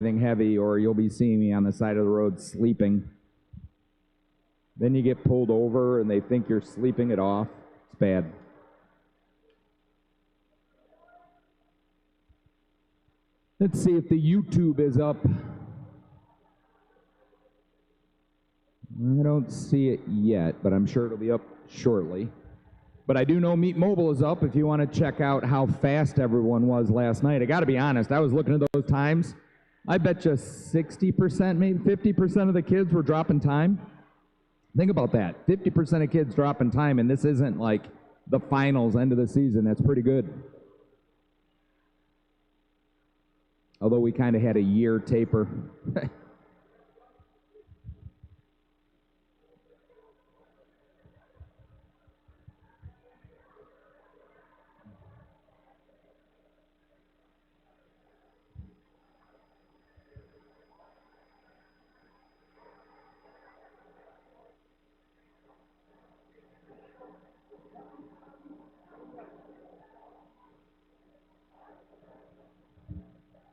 anything heavy, or you'll be seeing me on the side of the road sleeping. Then you get pulled over and they think you're sleeping it off. It's bad. Let's see if the YouTube is up. I don't see it yet, but I'm sure it'll be up shortly. But I do know MeetMobile is up if you want to check out how fast everyone was last night. I got to be honest, I was looking at those times. I bet you 60%, maybe 50% of the kids were dropping time. Think about that, 50% of kids dropping time, and this isn't like the finals, end of the season. That's pretty good. Although we kind of had a year taper.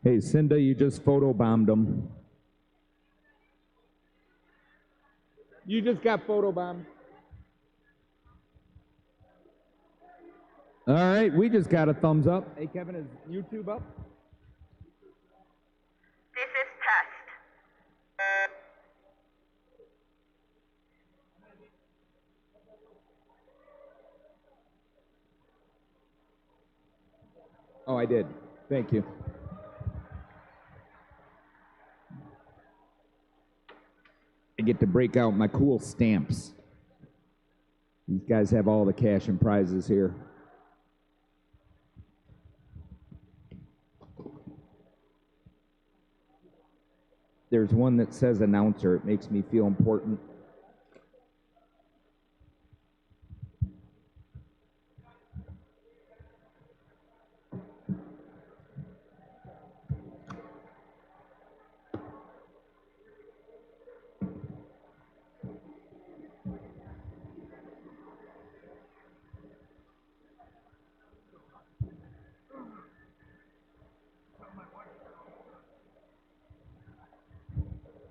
Hey, Cinda, you just photobombed them. You just got photobombed. All right, we just got a thumbs up. Hey, Kevin, is YouTube up? This is test. Oh, I did. Thank you. I get to break out my cool stamps. These guys have all the cash and prizes here. There's one that says announcer. It makes me feel important.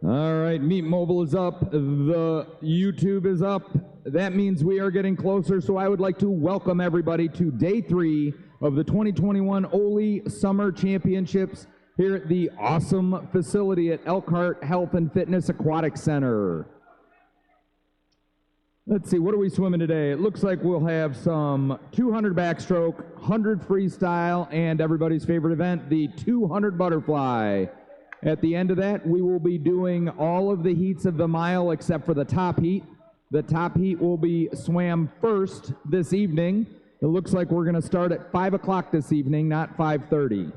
All right, MeetMobile is up. The YouTube is up. That means we are getting closer, so I would like to welcome everybody to Day 3 of the 2021 OLY Summer Championships here at the awesome facility at Elkhart Health and Fitness Aquatic Center. Let's see, what are we swimming today? It looks like we'll have some 200 backstroke, 100 freestyle, and everybody's favorite event, the 200 butterfly. At the end of that, we will be doing all of the heats of the mile except for the top heat. The top heat will be swam first this evening. It looks like we're going to start at 5 o'clock this evening, not 5:30.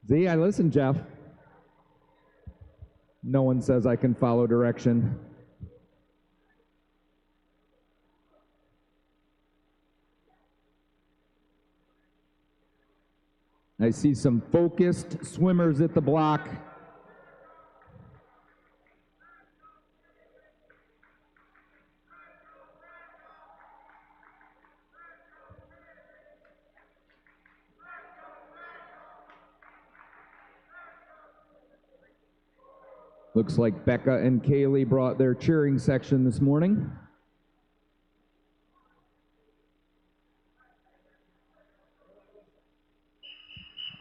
See, I listen, Jeff. No one says I can follow direction. I see some focused swimmers at the block. Looks like Becca and Kaylee brought their cheering section this morning.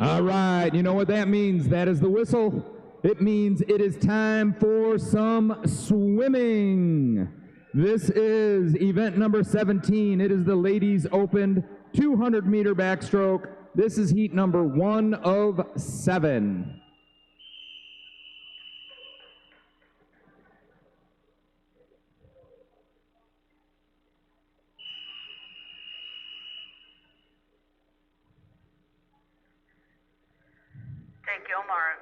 All right, you know what that means? That is the whistle. It means it is time for some swimming. This is event number 17. It is the Ladies Open 200-meter backstroke. This is heat number 1 of 7. Thank you, Lauren.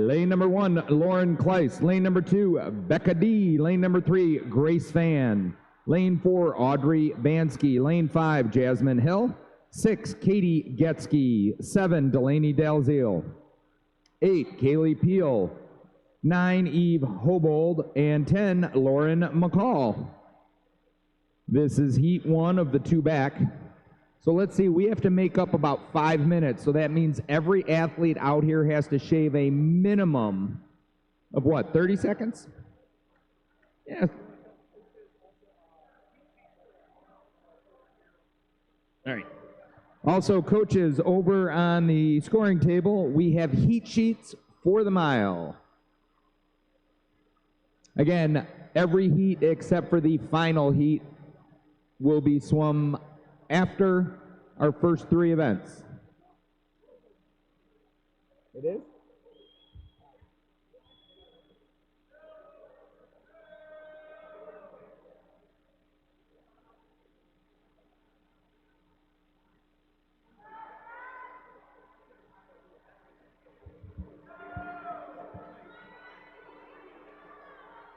Lane number 1, Lauren Kleiss. Lane number 2, Becca D. Lane number 3, Grace Fan. Lane 4, Audrey Bansky. Lane 5, Jasmine Hill. 6, Katie Getsky. 7, Delaney Dalziel. 8, Kaylee Peel. 9, Eve Hobold. And 10, Lauren McCall. This is heat 1 of the 2 back. So let's see, we have to make up about 5 minutes. So that means every athlete out here has to shave a minimum of what, 30 seconds? Yeah. All right. Also, coaches, over on the scoring table, we have heat sheets for the mile. Again, every heat except for the final heat will be swum after our first 3 events. It is?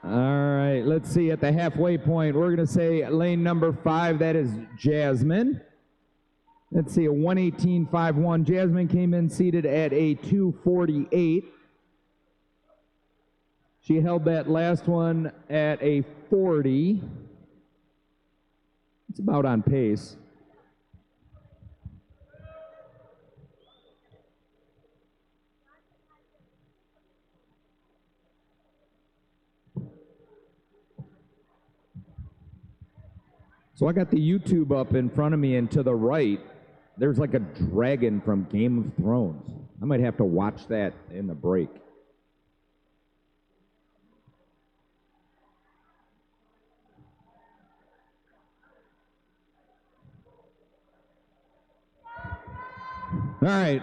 All right, let's see, at the halfway point, we're going to say lane number 5, that is Jasmine. Let's see, a 118.51. Jasmine came in seated at a 248. She held that last one at a 40. It's about on pace. So I got the YouTube up in front of me, and to the right, there's like a dragon from Game of Thrones. I might have to watch that in the break. All right,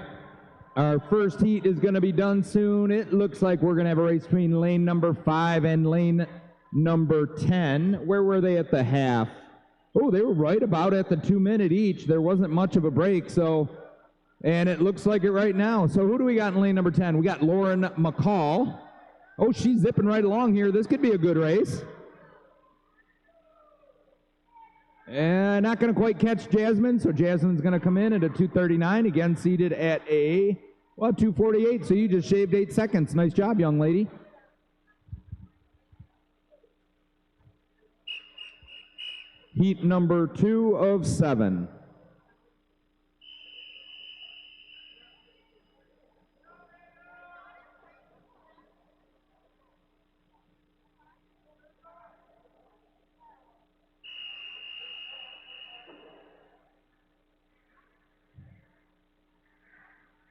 our first heat is going to be done soon. It looks like we're going to have a race between lane number 5 and lane number 10. Where were they at the half? Oh, they were right about at the 2-minute each. There wasn't much of a break, so, and it looks like it right now. So who do we got in lane number 10? We got Lauren McCall. Oh, she's zipping right along here. This could be a good race. And not going to quite catch Jasmine, so Jasmine's going to come in at a 2:39, again seated at a, well, 2:48, so you just shaved 8 seconds. Nice job, young lady. Heat number 2 of 7.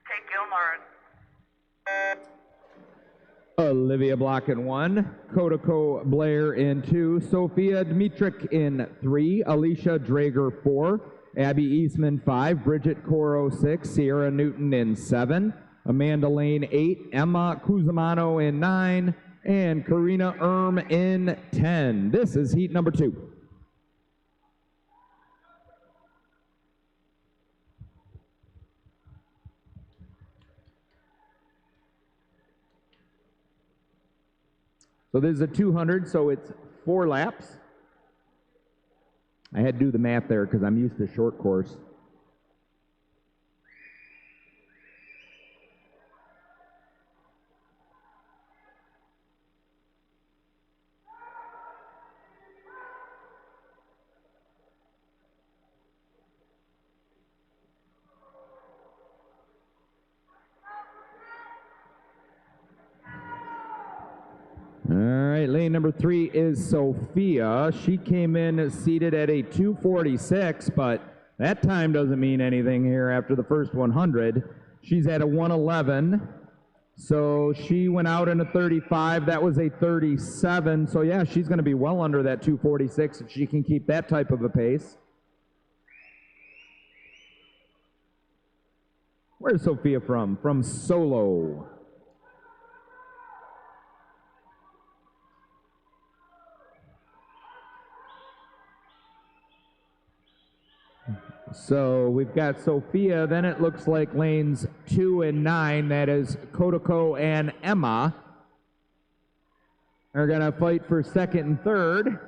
Take your mark. Olivia Block in 1, Kodako Blair in 2, Sophia Dmitrik in 3, Alicia Drager 4, Abby Eastman 5, Bridget Coro 6, Sierra Newton in 7, Amanda Lane 8, Emma Cusimano in 9, and Karina in 10. This is heat number 2. So this is a 200, so it's 4 laps. I had to do the math there because I'm used to short course. All right, lane number 3 is Sophia. She came in seated at a 2:46, but that time doesn't mean anything here after the first 100. She's at a 1:11, so she went out in a 35. That was a 37, so yeah, she's going to be well under that 2:46 if she can keep that type of a pace. Where's Sophia from? From Solo. So we've got Sophia, then it looks like lanes 2 and 9, that is Kodako and Emma, are going to fight for second and third.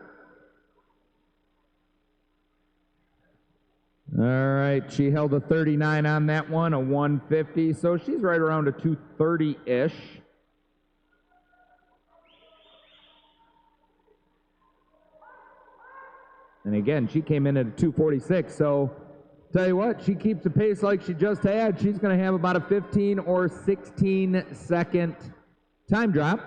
All right, she held a 39 on that one, a 150, so she's right around a 230-ish. And again, she came in at a 246, so Tell you what, she keeps the pace like she just had. She's going to have about a 15 or 16 second time drop.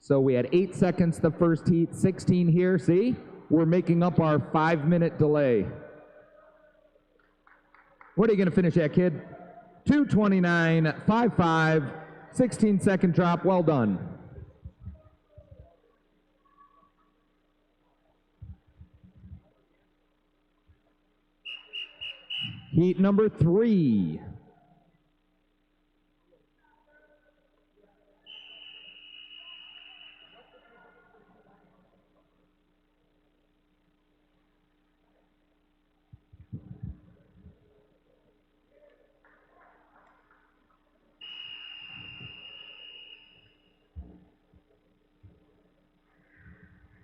So we had 8 seconds the first heat, 16 here. See, we're making up our 5-minute delay. What are you going to finish at, kid? 2:29.55, 16-second drop. Well done. Heat number 3.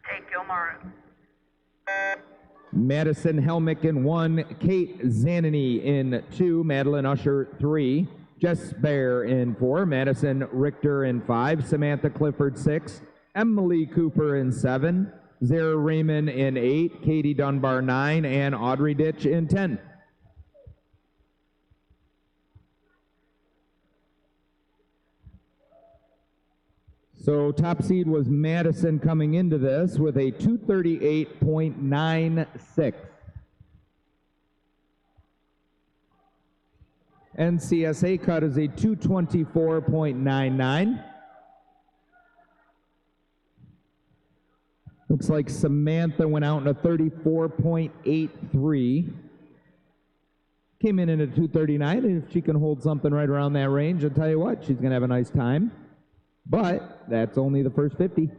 Take Gilmore. Madison Helmick in 1, Kate Zanini in 2, Madeline Usher 3, Jess Bear in 4, Madison Richter in 5, Samantha Clifford 6, Emily Cooper in 7, Zara Raymond in 8, Katie Dunbar 9, and Audrey Ditch in 10. So top seed was Madison coming into this with a 238.96. NCSA cut is a 224.99. Looks like Samantha went out in a 34.83. Came in at a 239, and if she can hold something right around that range, I'll tell you what, she's going to have a nice time. But that's only the first 50.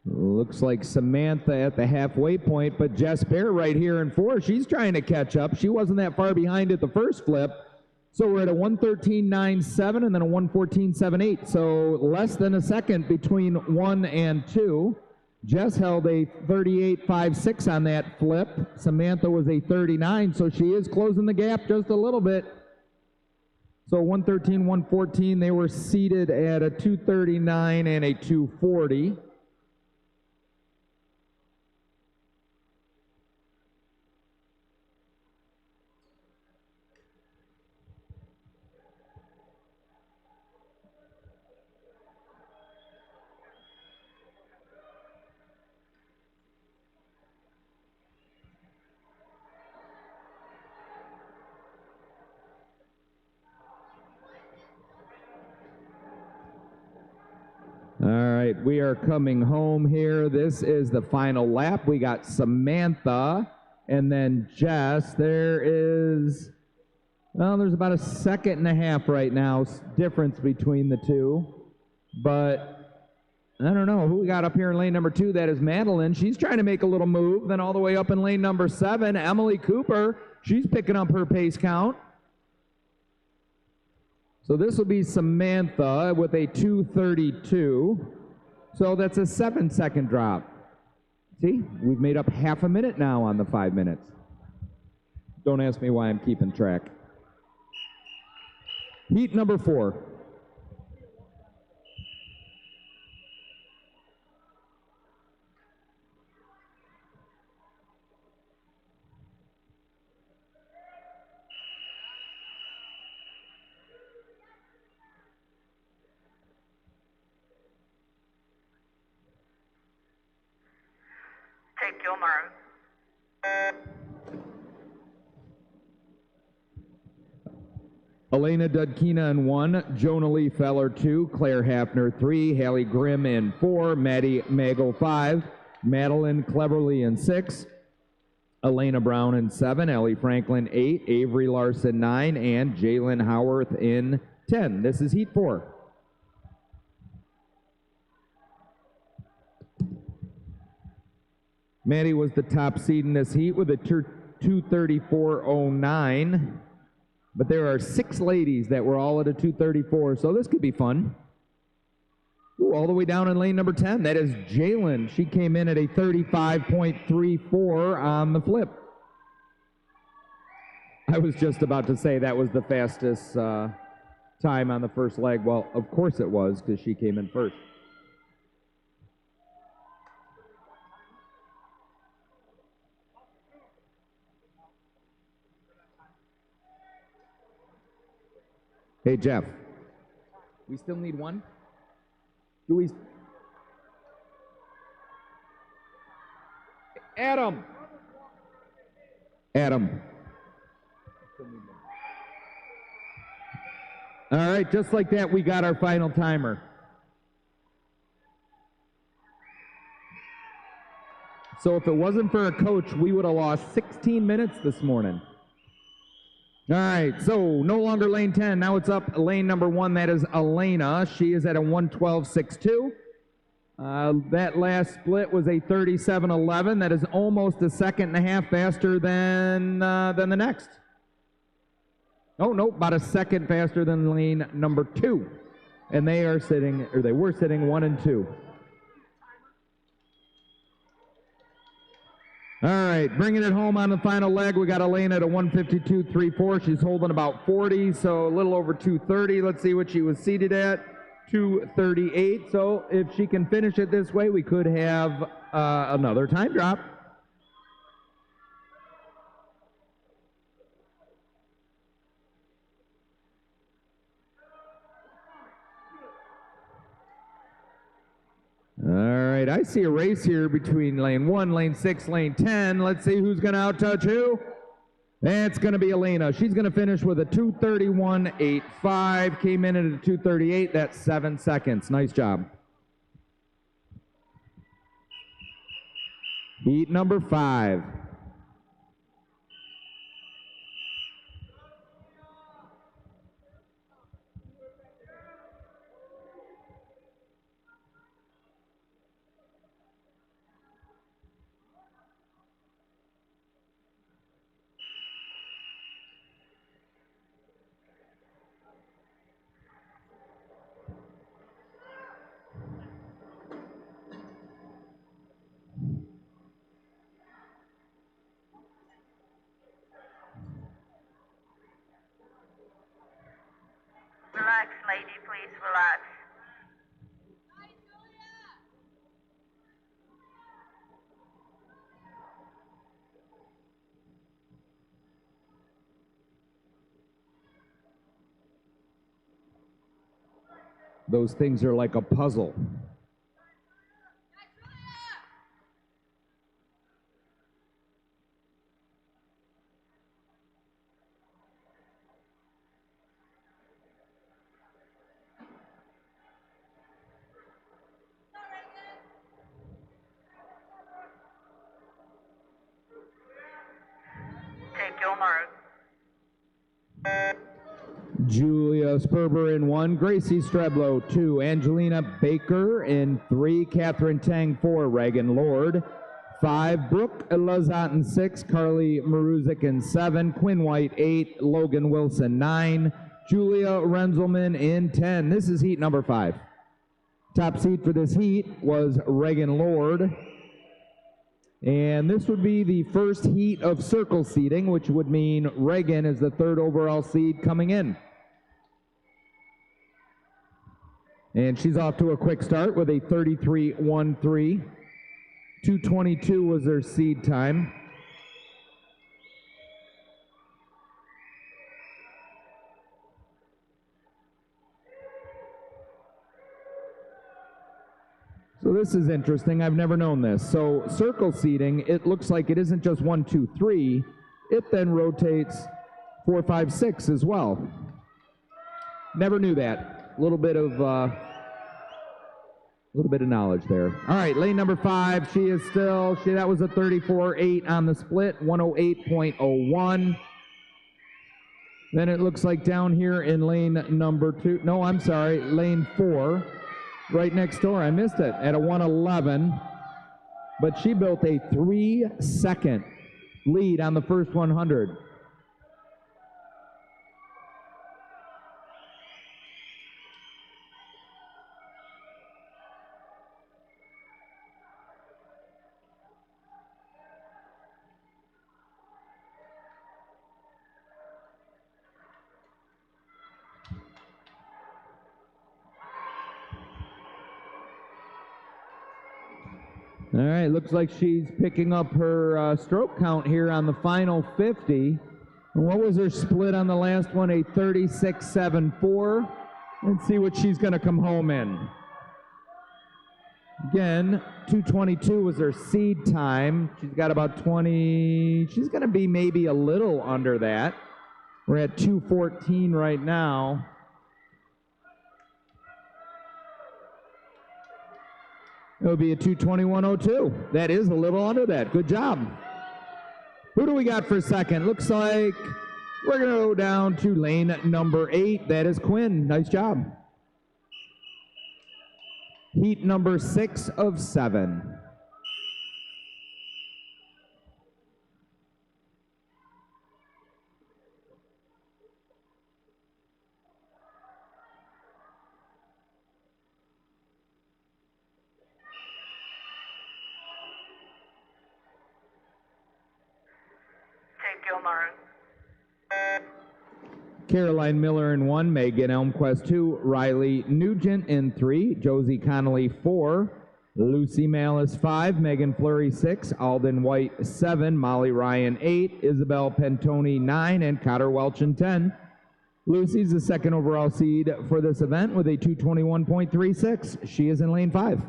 Looks like Samantha at the halfway point, but Jess Bear right here in 4. She's trying to catch up. She wasn't that far behind at the first flip. So we're at a 113.97 and then a 114.78. So less than a second between 1 and 2. Jess held a 38.56 on that flip. Samantha was a 39, so she is closing the gap just a little bit. So 113, 114, they were seated at a 239 and a 240. All right, we are coming home here. This is the final lap. We got Samantha and then Jess. There's about a second and a half right now difference between the two. But I don't know who we got up here in lane number 2. That is Madeline. She's trying to make a little move. Then all the way up in lane number 7, Emily Cooper. She's picking up her pace count. So this will be Samantha with a 232. So that's a 7-second drop. See, we've made up half a minute now on the 5 minutes. Don't ask me why I'm keeping track. Heat number 4. Take Gilmore. Elena Dudkina in 1, Jonah Lee Feller 2, Claire Hafner 3, Hallie Grimm in 4, Maddie Mago 5, Madeline Cleverly in 6, Elena Brown in 7, Ellie Franklin 8, Avery Larson 9, and Jalen Howarth in 10. This is Heat 4. Maddie was the top seed in this heat with a 234.09. But there are 6 ladies that were all at a 234, so this could be fun. Ooh, all the way down in lane number 10, that is Jalen. She came in at a 35.34 on the flip. I was just about to say that was the fastest time on the first leg. Well, of course it was, because she came in first. Hey, Jeff. We still need one? Do we? Adam. Adam. All right, just like that, we got our final timer. So if it wasn't for a coach, we would have lost 16 minutes this morning. All right, so no longer lane 10. Now it's up lane number 1. That is Elena. She is at a 1:12.62. That last split was a 37.11. That is almost a second and a half faster than the next. Oh, no, about a second faster than lane number 2. And they were sitting 1 and 2. All right, bringing it home on the final leg, we got Elena at a 1:52.34. She's holding about 40, so a little over 2:30. Let's see what she was seated at, 2:38. So if she can finish it this way, we could have another time drop. All right, I see a race here between lane 1, lane 6, lane 10. Let's see who's going to outtouch who. It's going to be Elena. She's going to finish with a 2:31.85. Came in at a 2:38. That's 7 seconds. Nice job. Heat number 5. Relax, lady, please relax. Those things are like a puzzle. Take your mark. Julia Sperber in 1, Gracie Streblo 2, Angelina Baker in 3, Catherine Tang 4, Reagan Lord 5, Brooke Lazat in 6, Carly Maruzik in 7, Quinn White 8, Logan Wilson 9, Julia Renzelman in 10. This is heat number 5. Top seed for this heat was Reagan Lord. And this would be the first heat of circle seeding, which would mean Reagan is the 3rd overall seed coming in. And she's off to a quick start with a 33.13. 2:22 was her seed time. So this is interesting. I've never known this. So circle seating, it looks like it isn't just 1, 2, 3. It then rotates 4, 5, 6 as well. Never knew that. A little bit of knowledge there. All right, lane number 5. That was a 34.8 on the split, 108.01. Then it looks like down here in lane number 2. No, I'm sorry, lane 4. Right next door, I missed it, at a 1:11, but she built a 3-second lead on the first 100. All right, looks like she's picking up her stroke count here on the final 50. And what was her split on the last one? A 36.74. Let's see what she's going to come home in. Again, 2:22 was her seed time. She's got about 20. She's going to be maybe a little under that. We're at 2:14 right now. It'll be a 2:21.02. That is a little under that. Good job. Who do we got for second? Looks like we're going to go down to lane number 8. That is Quinn. Nice job. Heat number 6 of 7. Caroline Miller in 1, Megan Elmquist 2, Riley Nugent in 3, Josie Connolly 4, Lucy Malice 5, Megan Fleury 6, Alden White 7, Molly Ryan 8, Isabel Pentoni 9, and Cotter Welch in 10. Lucy's the second overall seed for this event with a 2:21.36. She is in lane 5.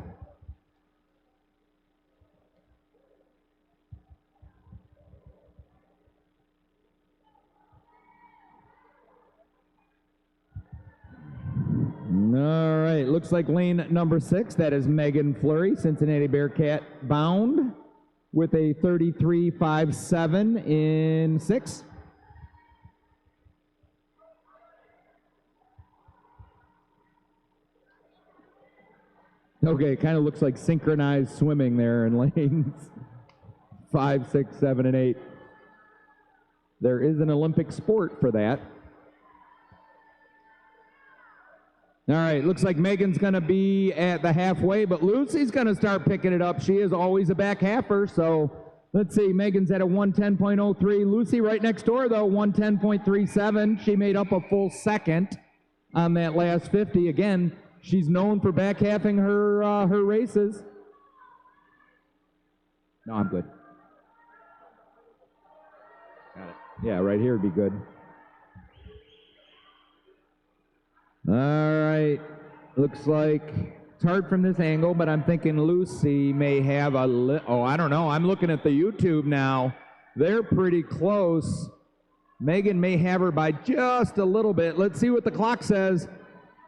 All right, looks like lane number 6, that is Megan Fleury, Cincinnati Bearcat bound with a 33.57 in 6. Okay, kind of looks like synchronized swimming there in lanes 5, 6, 7, and 8. There is an Olympic sport for that. All right, looks like Megan's going to be at the halfway, but Lucy's going to start picking it up. She is always a back halfer, so let's see. Megan's at a 1:10.03. Lucy right next door, though, 1:10.37. She made up a full second on that last 50. Again, she's known for back halving her races. No, I'm good. Got it. Yeah, right here would be good. All right, looks like it's hard from this angle, but I'm thinking Lucy may have I don't know. I'm looking at the YouTube now. They're pretty close. Megan may have her by just a little bit. Let's see what the clock says.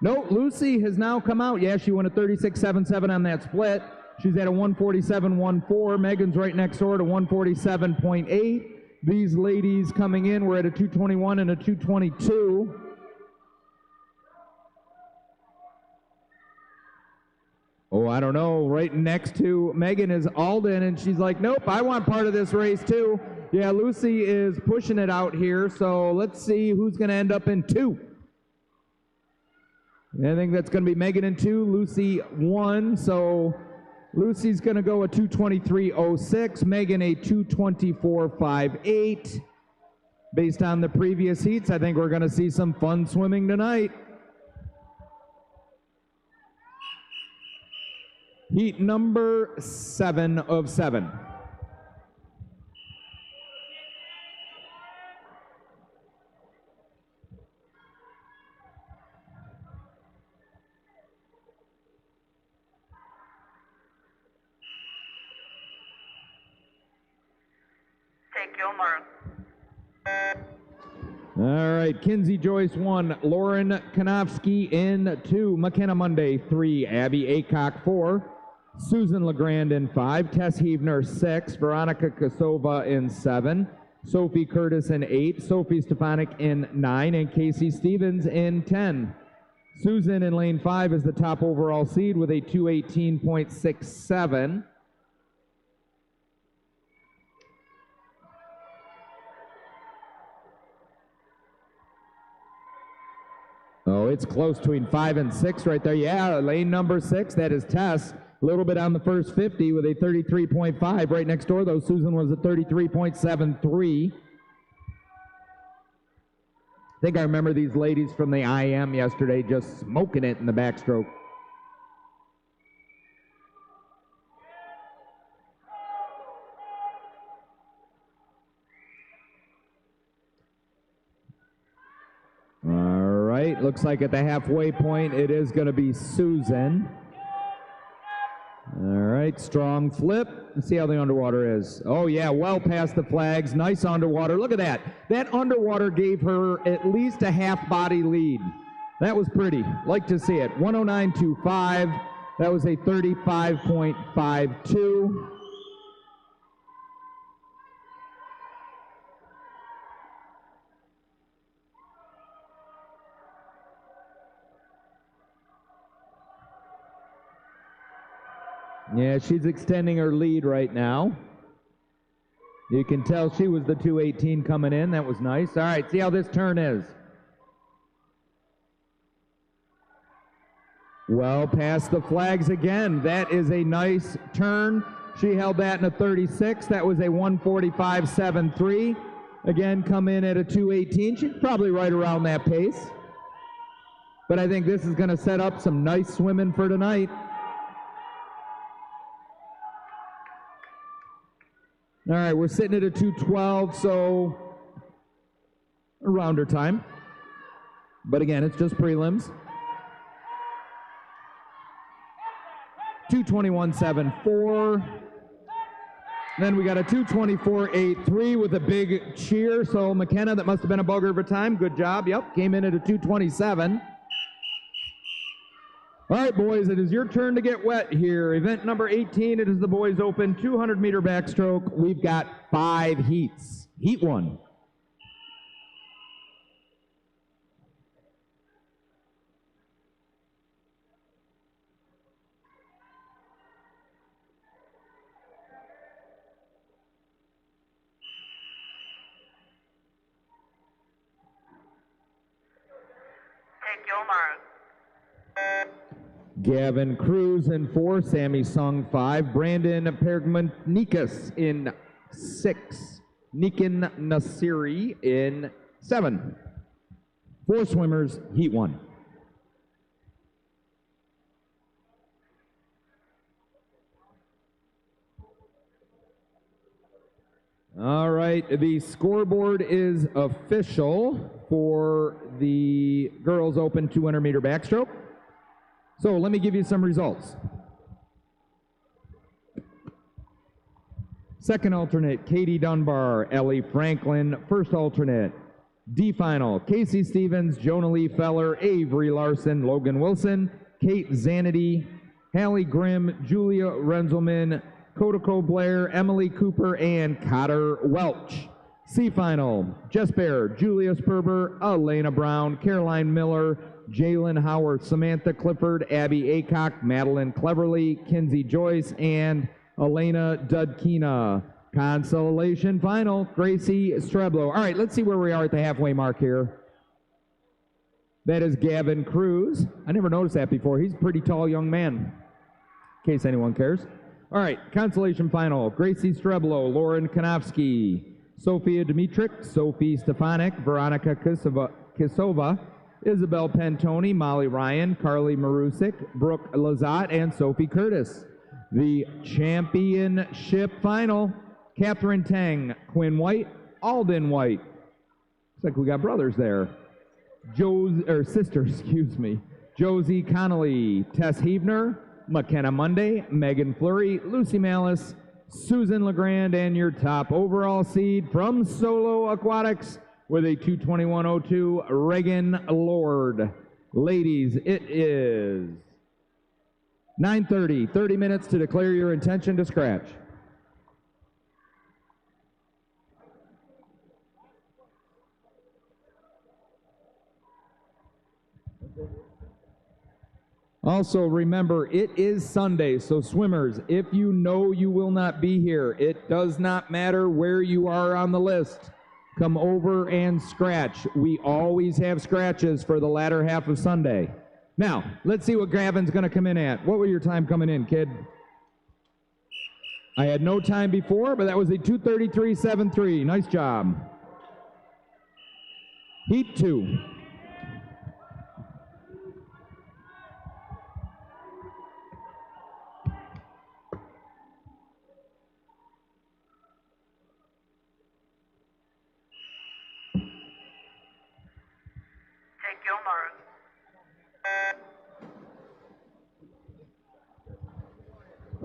No, Lucy has now come out. Yeah, she won a 36.77 on that split. She's at a 1:47.14. Megan's right next door to 1:47.8. These ladies coming in were at a 2:21 and a 2:22. Oh, I don't know. Right next to Megan is Alden, and she's like, nope, I want part of this race too. Yeah, Lucy is pushing it out here, so let's see who's going to end up in 2. I think that's going to be Megan in 2, Lucy 1, so Lucy's going to go a 2:23.06, Megan a 2:24.58. Based on the previous heats, I think we're going to see some fun swimming tonight. Heat number 7 of 7. Take your mark. All right, Kinsey Joyce 1, Lauren Kanofsky in 2, McKenna Monday 3, Abby Aycock 4, Susan LeGrand in 5, Tess Heavner 6, Veronica Kosova in 7, Sophie Curtis in 8, Sophie Stefanik in 9, and Casey Stevens in 10. Susan in lane 5 is the top overall seed with a 2:18.67. Oh, it's close between 5 and 6 right there. Yeah, lane number 6, that is Tess. A little bit on the first 50 with a 33.5. Right next door, though, Susan was at 33.73. I think I remember these ladies from the IM yesterday just smoking it in the backstroke. looks like at the halfway point it is going to be Susan. All right, strong flip. Let's see how the underwater is. Oh yeah, well past the flags. Nice underwater. Look at that. That underwater gave her at least a half body lead. That was pretty. Like to see it. 109.25. That was a 35.52. Yeah, she's extending her lead right now. You can tell she was the 218 coming in. That was nice. All right, see how this turn is. Well, past the flags again. That is a nice turn. She held that in a 36. That was a 145.73. Again, come in at a 218. She's probably right around that pace. But I think this is going to set up some nice swimming for tonight. All right, we're sitting at a 212, so around her time. But again, it's just prelims. 221.74. Then we got a 224.83 with a big cheer. So McKenna, that must have been a bugger of a time. Good job. Yep, came in at a 227. All right, boys, it is your turn to get wet here. Event number 18, it is the boys open 200-meter backstroke. We've got 5 heats. Heat 1. Take your mark. Gavin Cruz in 4, Sammy Sung 5, Brandon Pergmanikas in 6, Nikin Nasiri in 7. 4 swimmers, heat 1. All right, the scoreboard is official for the girls open 200-meter backstroke. So let me give you some results. Second alternate, Katie Dunbar, Ellie Franklin. First alternate, D final, Casey Stevens, Jonah Lee Feller, Avery Larson, Logan Wilson, Kate Zanity, Hallie Grimm, Julia Renzelman, Kodako Blair, Emily Cooper, and Cotter Welch. C final, Jess Bear, Julia Sperber, Elena Brown, Caroline Miller, Jalen Howard, Samantha Clifford, Abby Acock, Madeline Cleverly, Kinsey Joyce, and Elena Dudkina. Consolation final, Gracie Streblo. All right, let's see where we are at the halfway mark here. That is Gavin Cruz. I never noticed that before. He's a pretty tall young man, in case anyone cares. All right, consolation final, Gracie Streblo, Lauren Konofsky, Sophia Dimitrick, Sophie Stefanik, Veronica Kisova, Isabel Pentoni, Molly Ryan, Carly Marusik, Brooke Lazat, and Sophie Curtis. The championship final, Catherine Tang, Quinn White, Alden White. Looks like we got brothers there. Sisters, excuse me. Josie Connolly, Tess Heavner, McKenna Monday, Megan Fleury, Lucy Malice, Susan LeGrand, and your top overall seed from Solo Aquatics with a 221.02, Reagan Lord. Ladies, it is 9:30, 30 minutes to declare your intention to scratch. Also, remember, it is Sunday, so swimmers, if you know you will not be here, it does not matter where you are on the list. Come over and scratch. We always have scratches for the latter half of Sunday. Now, let's see what Gavin's going to come in at. What was your time coming in, kid? I had no time before, but that was a 2:33.73. Nice job. Heat 2. Take your mark.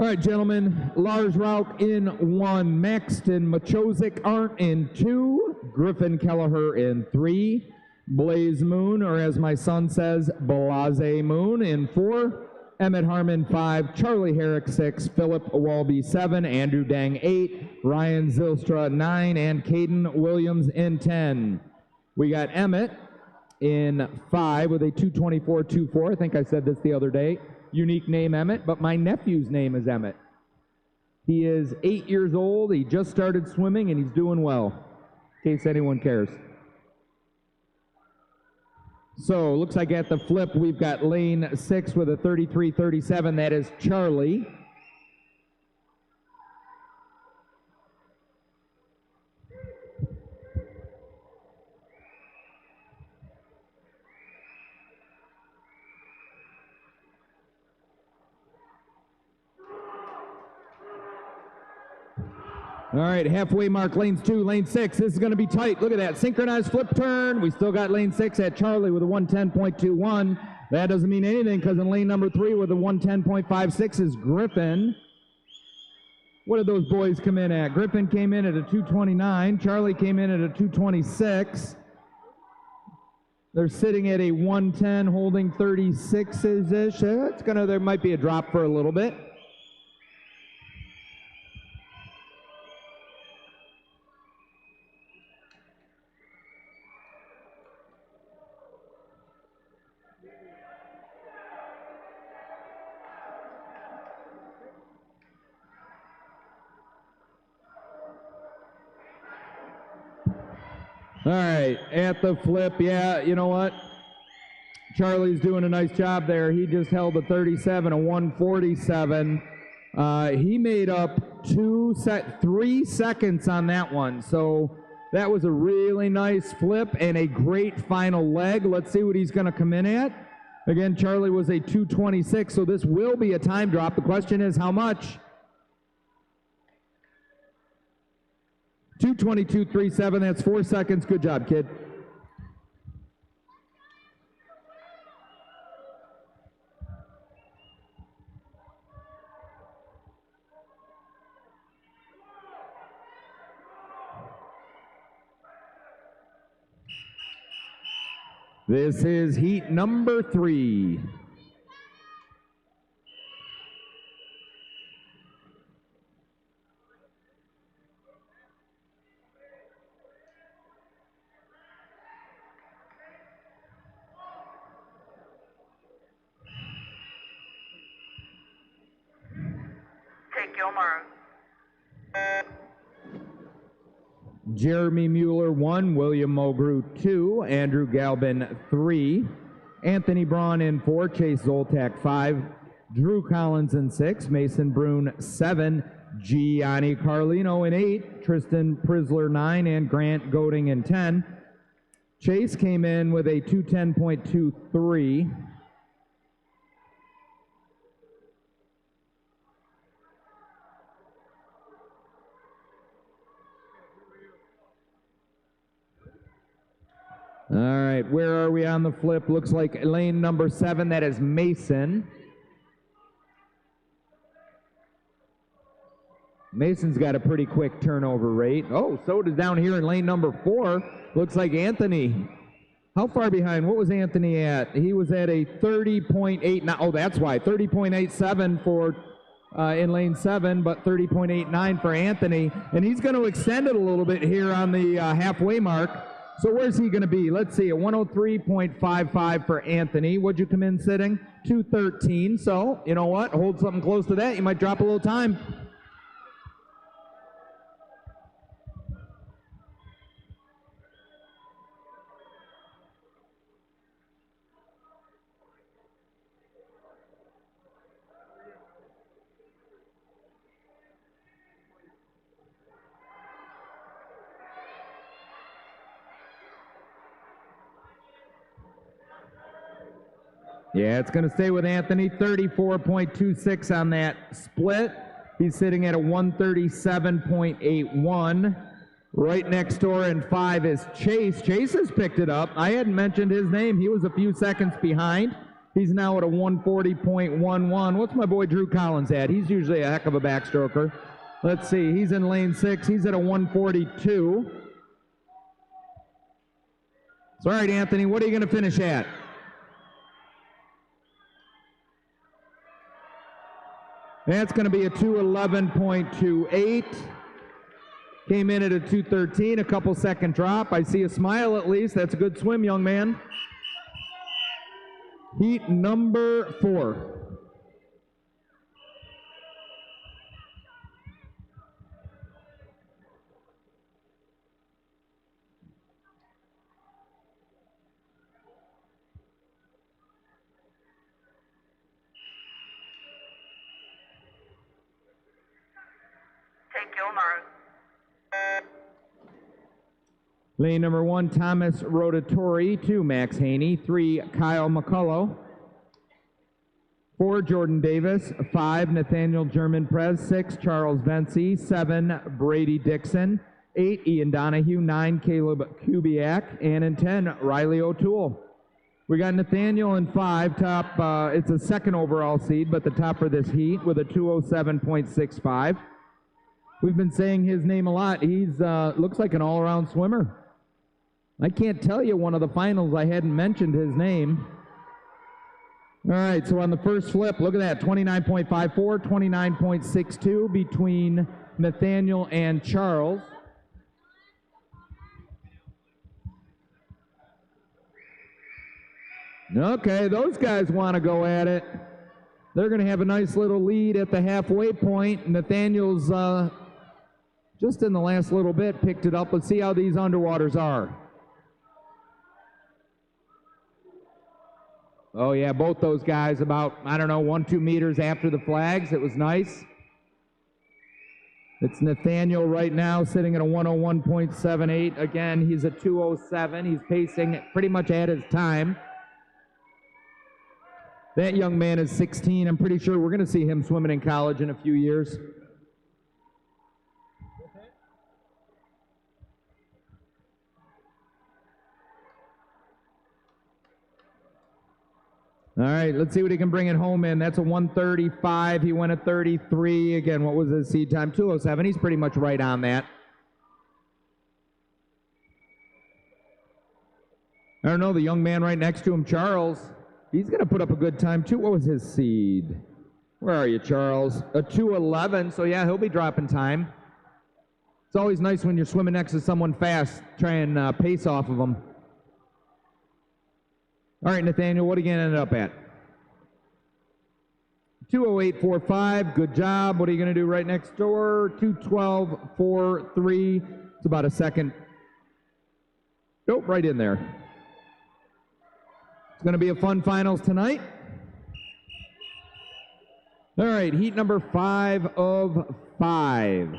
All right, gentlemen, Lars Rauch in 1, Maxton Machozik Arndt in 2, Griffin Kelleher in 3, Blaze Moon, or as my son says, Blase Moon in 4, Emmett Harmon 5, Charlie Herrick 6, Philip Walby 7, Andrew Dang 8, Ryan Zylstra 9, and Caden Williams in 10. We got Emmett in 5 with a 2:24.24. I think I said this the other day. Unique name Emmett, but my nephew's name is Emmett. He is 8 years old. He just started swimming, and he's doing well, in case anyone cares. So, looks like at the flip, we've got lane 6 with a 33.37. That is Charlie. All right, halfway mark, lanes 2, lane 6. This is going to be tight. Look at that. Synchronized flip turn. We still got lane 6 at Charlie with a 110.21. That doesn't mean anything because in lane number 3 with a 110.56 is Griffin. What did those boys come in at? Griffin came in at a 229. Charlie came in at a 226. They're sitting at a 110, holding 36-ish. There might be a drop for a little bit. All right, at the flip, yeah, you know what? Charlie's doing a nice job there. He just held a 37, a 147. He made up 3 seconds on that one. So that was a really nice flip and a great final leg. Let's see what he's going to come in at. Again, Charlie was a 226, so this will be a time drop. The question is how much? 2:22.37, that's 4 seconds. Good job, kid. This is heat number 3. Take your mark. Jeremy Mueller 1, William Mulgrew 2, Andrew Galbin 3, Anthony Braun in 4, Chase Zoltak 5, Drew Collins in 6, Mason Brune 7, Gianni Carlino in 8, Tristan Prisler 9, and Grant Goding in 10. Chase came in with a 210.23. All right, where are we on the flip? Looks like lane number 7, that is Mason. Mason's got a pretty quick turnover rate. Oh, so does down here in lane number 4. Looks like Anthony. How far behind? What was Anthony at? He was at a 30.8. Oh, that's why. 30.87 for in lane 7, but 30.89 for Anthony. And he's going to extend it a little bit here on the halfway mark. So where's he going to be? Let's see, a 103.55 for Anthony. What'd you come in sitting? 213. So, you know what? Hold something close to that. You might drop a little time. Yeah, it's going to stay with Anthony. 34.26 on that split. He's sitting at a 137.81. Right next door in 5 is Chase. Chase has picked it up. I hadn't mentioned his name. He was a few seconds behind. He's now at a 140.11. What's my boy Drew Collins at? He's usually a heck of a backstroker. Let's see, he's in lane 6. He's at a 142. So, all right, Anthony, what are you going to finish at? That's going to be a 211.28. Came in at a 213, a couple second drop. I see a smile at least. That's a good swim, young man. Heat number 4. Take your mark. Lane number 1, Thomas Rotatori. 2, Max Haney. 3, Kyle McCullough. 4, Jordan Davis. 5, Nathaniel German-Prez. 6, Charles Vency. 7, Brady Dixon. 8, Ian Donahue. 9, Caleb Kubiak. And in 10, Riley O'Toole. We got Nathaniel in 5, top, it's a second overall seed, but the top for this heat with a 207.65. We've been saying his name a lot. He's looks like an all-around swimmer. I can't tell you one of the finals I hadn't mentioned his name. All right, so on the first flip, look at that, 29.54, 29.62 between Nathaniel and Charles. Okay, those guys want to go at it. They're going to have a nice little lead at the halfway point. Nathaniel's just in the last little bit picked it up. Let's see how these underwaters are. Oh yeah, both those guys about, I don't know, 1-2 meters after the flags. It was nice. It's Nathaniel right now sitting at a 101.78. Again, he's a 207. He's pacing pretty much at his time. That young man is 16. I'm pretty sure we're going to see him swimming in college in a few years. All right, let's see what he can bring it home in. That's a 135. He went at 33. Again, what was his seed time? 207. He's pretty much right on that. I don't know, the young man right next to him, Charles, he's going to put up a good time too. What was his seed? Where are you, Charles? A 211, so yeah, he'll be dropping time. It's always nice when you're swimming next to someone fast, try and pace off of them. All right, Nathaniel, what are you going to end up at? 208.45, good job. What are you going to do right next door? 212.43, it's about a second. Nope, right in there. It's going to be a fun finals tonight. All right, heat number 5 of 5.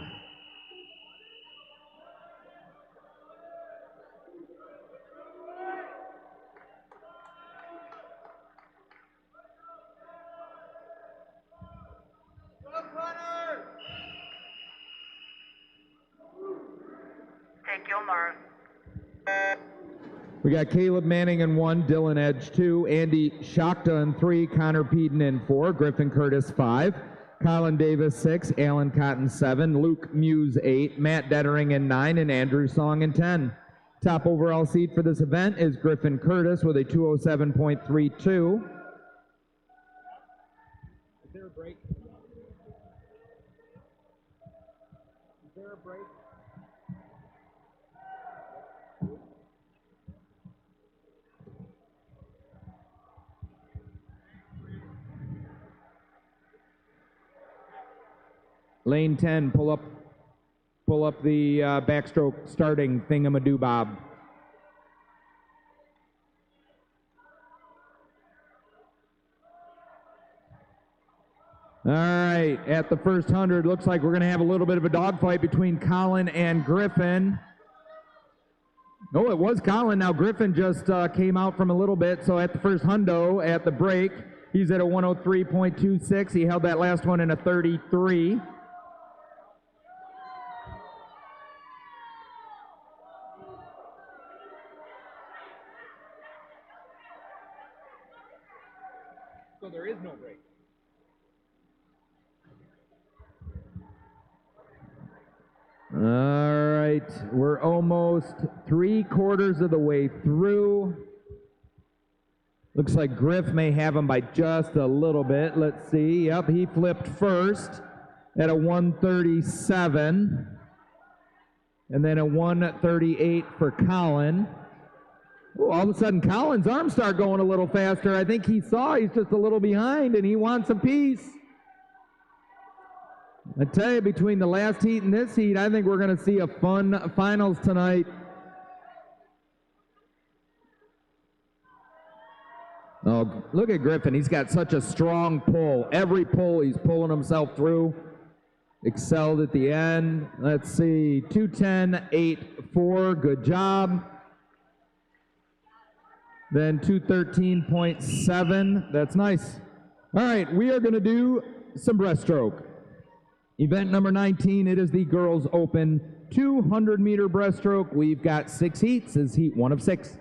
Take your mark. We got Caleb Manning in 1, Dylan Edge 2, Andy Shakta in 3, Connor Peden in 4, Griffin Curtis 5, Colin Davis 6, Alan Cotton 7, Luke Muse 8, Matt Dettering in 9, and Andrew Song in 10. Top overall seed for this event is Griffin Curtis with a 207.32. Is there a break? Is there a break? Lane 10, pull up the backstroke starting thingamadobob. All right, at the first 100, looks like we're going to have a little bit of a dogfight between Colin and Griffin. Oh, it was Colin. Now Griffin just came out from a little bit, so at the first hundo, at the break, he's at a 103.26. He held that last one in a 33. There is no break. All right, we're almost 3/4 of the way through. Looks like Griff may have him by just a little bit. Let's see. Yep, he flipped first at a 137. And then a 138 for Colin. Ooh, all of a sudden, Colin's arms start going a little faster. I think he saw he's just a little behind, and he wants a piece. I tell you, between the last heat and this heat, I think we're going to see a fun finals tonight. Oh, look at Griffin. He's got such a strong pull. Every pull, he's pulling himself through. Excelled at the end. Let's see, 210.84, good job. Then 213.7, that's nice. All right, we are going to do some breaststroke. Event number 19, it is the Girls Open 200-meter breaststroke. We've got 6 heats. This is heat 1 of 6.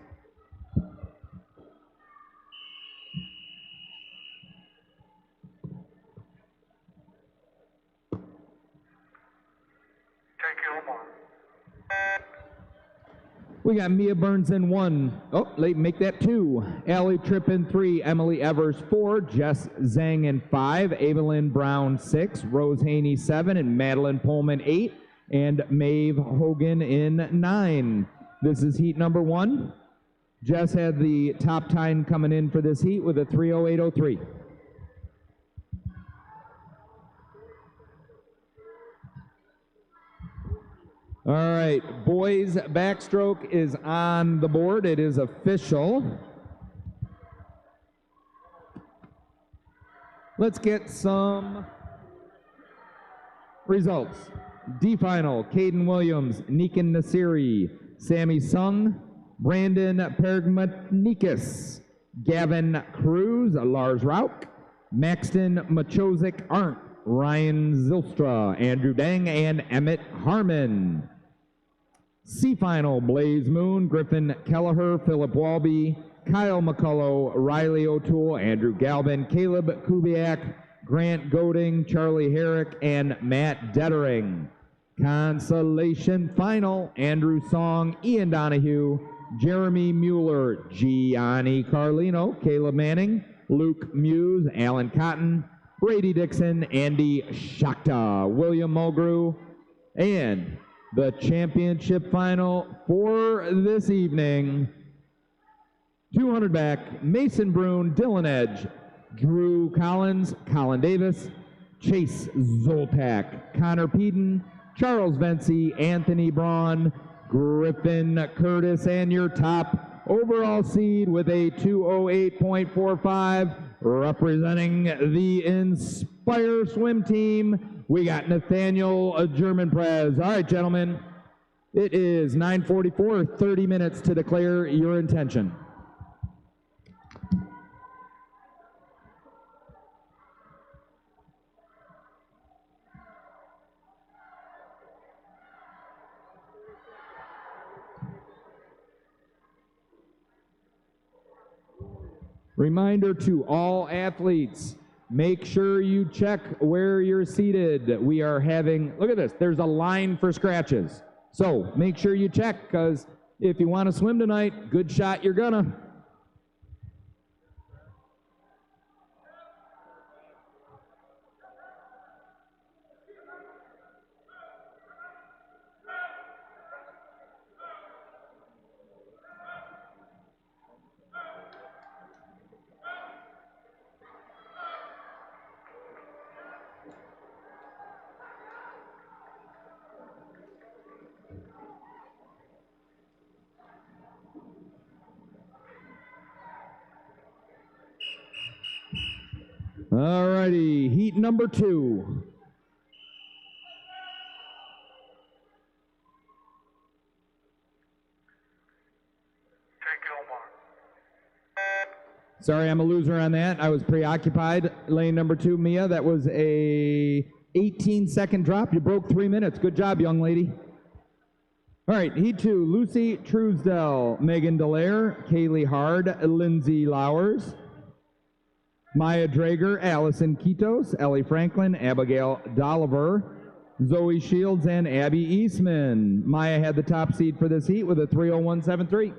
We got Mia Burns in 1. Oh, make that 2. Allie Tripp in 3. Emily Evers 4. Jess Zhang in 5. Evelyn Brown 6. Rose Haney 7. And Madeline Pullman 8. And Maeve Hogan in 9. This is heat number 1. Jess had the top time coming in for this heat with a 3:08:03. All right, boys backstroke is on the board. It is official. Let's get some results. D final, Caden Williams, Nikan Nasiri, Sammy Sung, Brandon Pergmanikis, Gavin Cruz, Lars Rauk, Maxton Machozik Arndt, Ryan Zilstra, Andrew Dang, and Emmett Harmon. C final, Blaze Moon, Griffin Kelleher, Philip Walby, Kyle McCullough, Riley O'Toole, Andrew Galvin, Caleb Kubiak, Grant Goding, Charlie Herrick, and Matt Dettering. Consolation final, Andrew Song, Ian Donahue, Jeremy Mueller, Gianni Carlino, Caleb Manning, Luke Muse, Alan Cotton, Brady Dixon, Andy Shakta, William Mulgrew, and the championship final for this evening, 200 back, Mason Brune, Dylan Edge, Drew Collins, Colin Davis, Chase Zoltak, Connor Peden, Charles Vency, Anthony Braun, Griffin Curtis, and your top overall seed with a 2:08.45, representing the Inspire Swim Team. We got Nathaniel German-Prez. All right, gentlemen, it is 9:44, 30 minutes to declare your intention. Reminder to all athletes, make sure you check where you're seated. We are having, look at this, there's a line for scratches. So make sure you check, because if you want to swim tonight, good shot you're gonna. All righty, heat number 2. Sorry, I'm a loser on that. I was preoccupied. Lane number 2, Mia, that was a 18-second drop. You broke 3 minutes. Good job, young lady. All right, heat 2, Lucy Truesdell, Megan Dallaire, Kaylee Hard, Lindsay Lowers. Maya Drager, Allison Quitos, Ellie Franklin, Abigail Dolliver, Zoe Shields, and Abby Eastman. Maya had the top seed for this heat with a 3:01.73.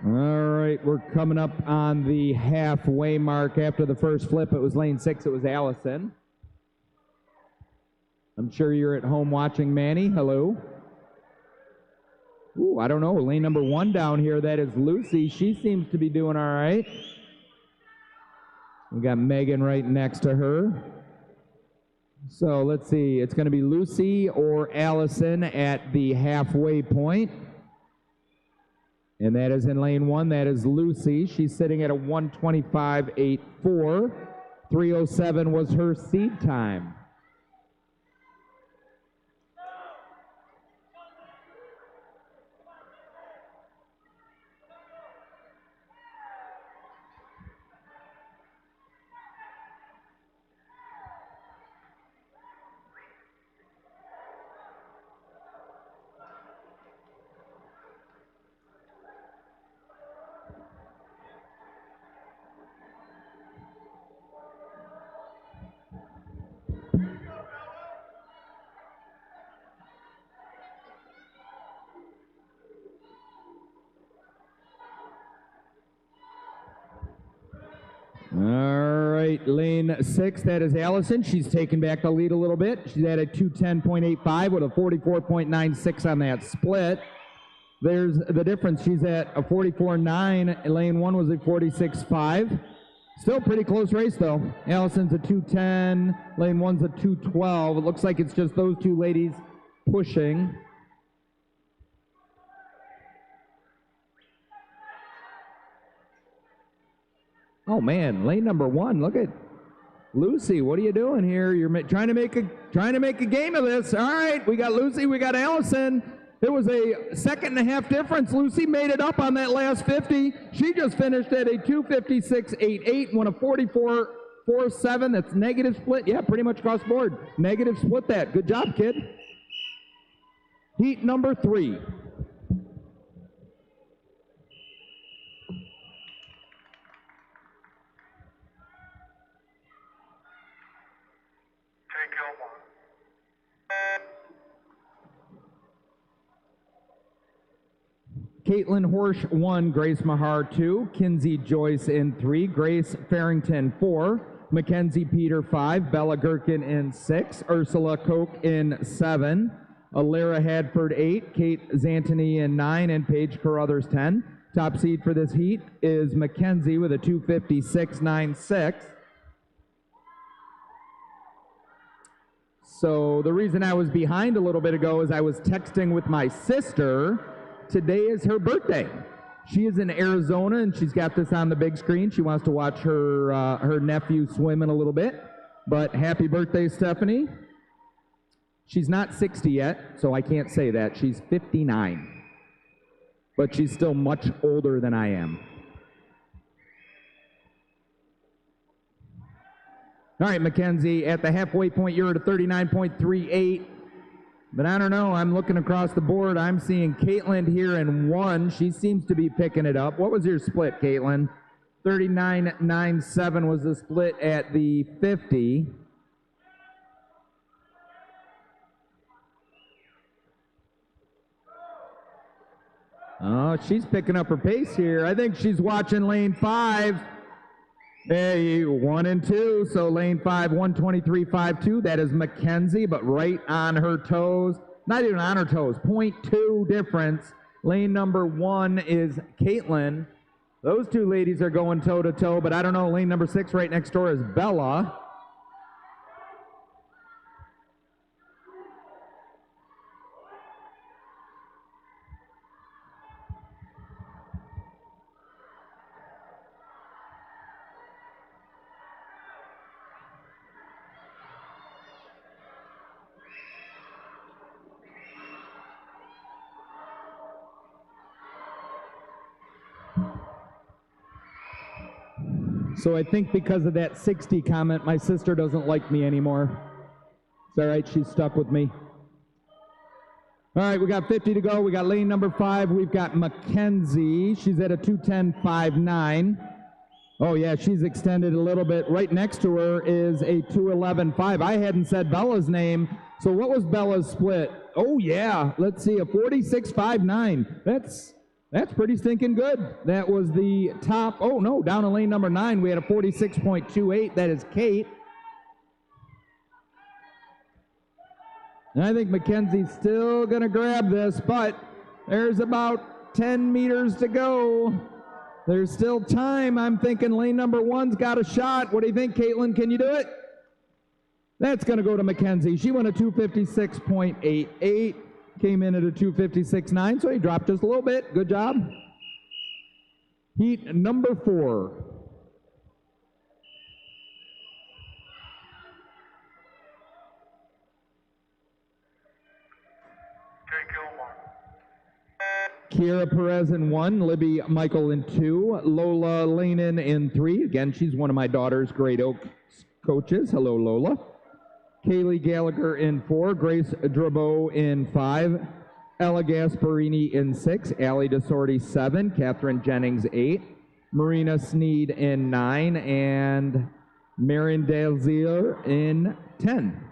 All right, we're coming up on the halfway mark. After the first flip, it was lane 6, it was Allison. I'm sure you're at home watching Manny. Hello. Ooh, I don't know. Lane number 1 down here, that is Lucy. She seems to be doing all right. We got Megan right next to her. So let's see. It's going to be Lucy or Allison at the halfway point. And that is in lane 1. That is Lucy. She's sitting at a 1:25.84. 3:07 was her seed time. All right, lane 6, that is Allison. She's taken back the lead a little bit. She's at a 2:10.85 with a 44.96 on that split. There's the difference. She's at a 44.9. Lane 1 was a 46.5. Still pretty close race, though. Allison's a 2:10. Lane 1's a 2:12. It looks like it's just those two ladies pushing. Oh man, lane number 1. Look at Lucy. What are you doing here? You're trying to make a game of this. All right, we got Lucy, we got Allison. It was a 1.5 difference. Lucy made it up on that last 50. She just finished at a 2:56.88, won a 44.47. That's negative split. Yeah, pretty much cross board. Negative split that. Good job, kid. Heat number 3. Caitlin Horsch 1, Grace Mahar 2, Kinsey Joyce in 3, Grace Farrington 4, Mackenzie Peter 5, Bella Gherkin in 6, Ursula Koch in 7, Alyra Hadford 8, Kate Zantoni in 9, and Paige Carruthers 10. Top seed for this heat is Mackenzie with a 2:56.96. So the reason I was behind a little bit ago is I was texting with my sister. Today is her birthday. She is in Arizona, and she's got this on the big screen. She wants to watch her nephew swim in a little bit. But happy birthday, Stephanie. She's not 60 yet, so I can't say that. She's 59. But she's still much older than I am. All right, Mackenzie, at the halfway point, you're at a 39.38. But I don't know, I'm looking across the board. I'm seeing Caitlin here in 1. She seems to be picking it up. What was your split, Caitlin? 39.97 was the split at the 50. Oh, she's picking up her pace here. I think she's watching lane 5. Hey, 1 and 2, so lane 5, 1:23.52. That is Mackenzie, but right on her toes. Not even on her toes, 0.2 difference. Lane number 1 is Caitlin. Those two ladies are going toe-to-toe, but I don't know, lane number 6 right next door is Bella. So I think because of that 60 comment, my sister doesn't like me anymore. It's all right, she's stuck with me. All right, we got 50 to go. We got lane number 5. We've got Mackenzie. She's at a 2:10.59. Oh, yeah, she's extended a little bit. Right next to her is a 2:11.5. I hadn't said Bella's name. So what was Bella's split? Oh, yeah, let's see, a 46.59. That's pretty stinking good. That was the top. Oh, no, down in lane number 9, we had a 46.28. That is Kate. And I think Mackenzie's still going to grab this, but there's about 10 meters to go. There's still time. I'm thinking lane number 1's got a shot. What do you think, Caitlin? Can you do it? That's going to go to Mackenzie. She went a 256.88, came in at a 256.9, so he dropped just a little bit. Good job. Heat number 4. Kiera Perez in 1, Libby Michael in 2, Lola Lanin in 3. Again, she's one of my daughter's Great Oak coaches. Hello, Lola. Kaylee Gallagher in 4, Grace Drabeau in 5, Ella Gasparini in 6, Allie DeSorti 7, Catherine Jennings 8, Marina Sneed in 9, and Marion Dalzier in 10.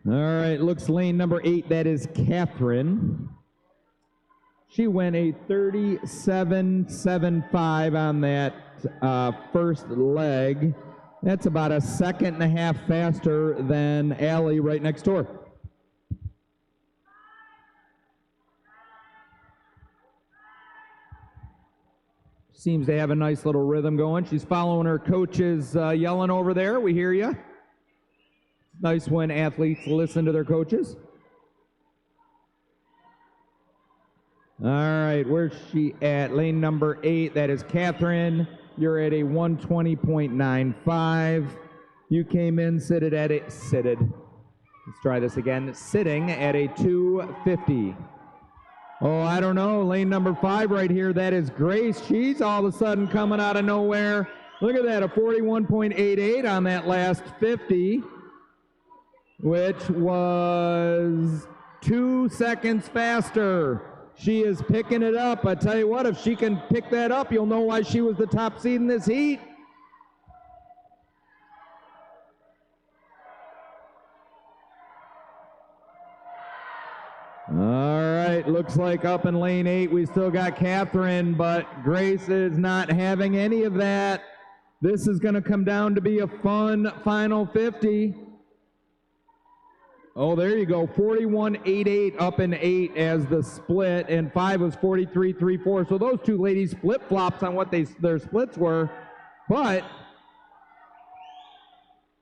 All right, looks lane number 8, that is Catherine. She went a 37.75 on that first leg. That's about a second and a half faster than Allie right next door. Seems to have a nice little rhythm going. She's following her coaches yelling over there. We hear you. Nice when athletes listen to their coaches. All right, where's she at? Lane number 8, that is Catherine. You're at a 120.95. You came in sitting at a, Let's try this again. Sitting at a 250. Oh, I don't know. Lane number 5 right here, that is Grace. She's all of a sudden coming out of nowhere. Look at that, a 41.88 on that last 50. Which was 2 seconds faster. She is picking it up. I tell you what, if she can pick that up, you'll know why she was the top seed in this heat. All right, looks like up in lane 8, we still got Catherine, but Grace is not having any of that. This is going to come down to be a fun final 50. Oh, there you go, 41.88 up in 8 as the split, and 5 was 43.34. So those two ladies flip-flops on what their splits were, but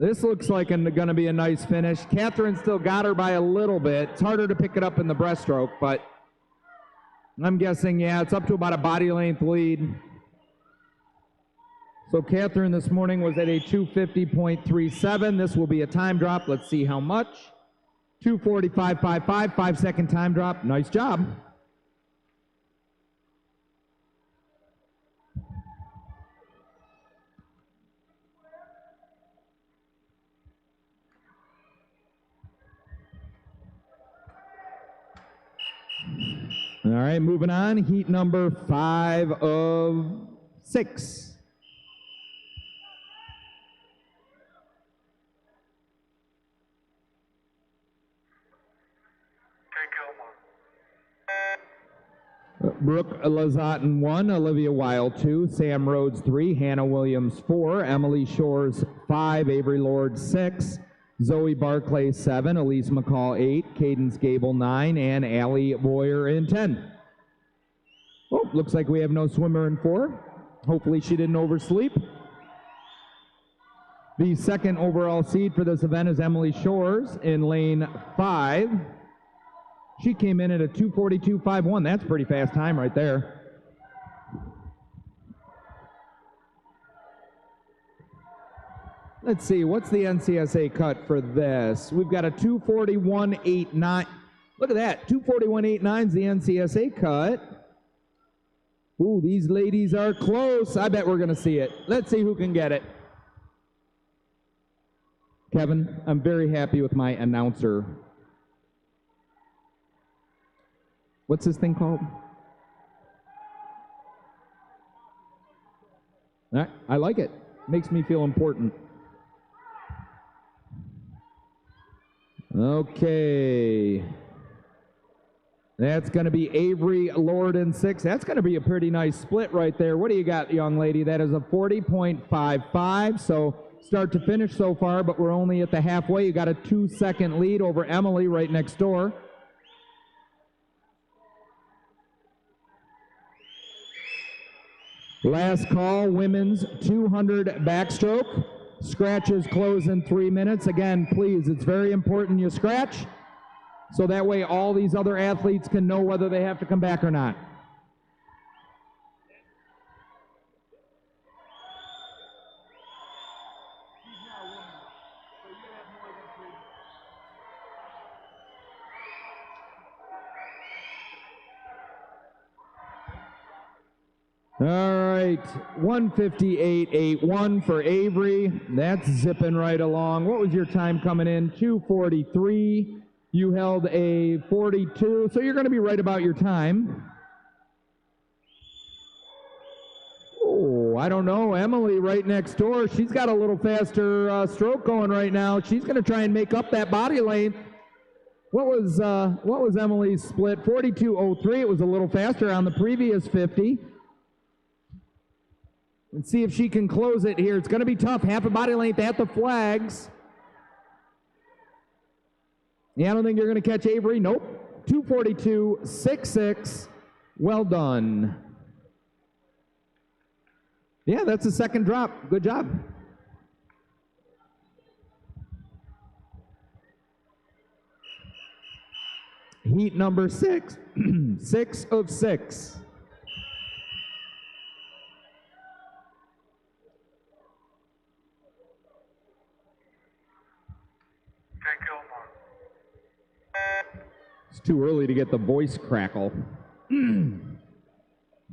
this looks like going to be a nice finish. Catherine still got her by a little bit. It's harder to pick it up in the breaststroke, but I'm guessing, yeah, it's up to about a body length lead. So Catherine this morning was at a 250.37. This will be a time drop. Let's see how much. 2:45.55, 5-second time drop. Nice job. All right, moving on. Heat number 5 of 6. Brooke Lazotte 1, Olivia Weil 2, Sam Rhodes 3, Hannah Williams 4, Emily Shores 5, Avery Lord 6, Zoe Barclay 7, Elise McCall 8, Cadence Gable 9, and Allie Boyer in 10. Oh, looks like we have no swimmer in 4. Hopefully she didn't oversleep. The second overall seed for this event is Emily Shores in lane 5. She came in at a 2:42.51. That's a pretty fast time right there. Let's see, what's the NCSA cut for this? We've got a 2:41.89. Look at that, 2:41.89 is the NCSA cut. Ooh, these ladies are close. I bet we're going to see it. Let's see who can get it. Kevin, I'm very happy with my announcer. What's this thing called? I like it. Makes me feel important. Okay. That's going to be Avery Lord in 6. That's going to be a pretty nice split right there. What do you got, young lady? That is a 40.55. So start to finish so far, but we're only at the halfway. You got a 2-second lead over Emily right next door. Last call, women's 200 backstroke. Scratches close in 3 minutes. Again, please, it's very important you scratch, so that way all these other athletes can know whether they have to come back or not. All right, 158.81 for Avery. That's zipping right along. What was your time coming in? 2:43. You held a 42, so you're going to be right about your time. Oh, I don't know. Emily right next door. She's got a little faster stroke going right now. She's going to try and make up that body length. What was Emily's split? 42.03. It was a little faster on the previous 50. And see if she can close it here. It's going to be tough. Half a body length at the flags. Yeah, I don't think you're going to catch Avery. Nope. 2:42.66. Well done. Yeah, that's the second drop. Good job. Heat number 6. 6 of 6. It's too early to get the voice crackle.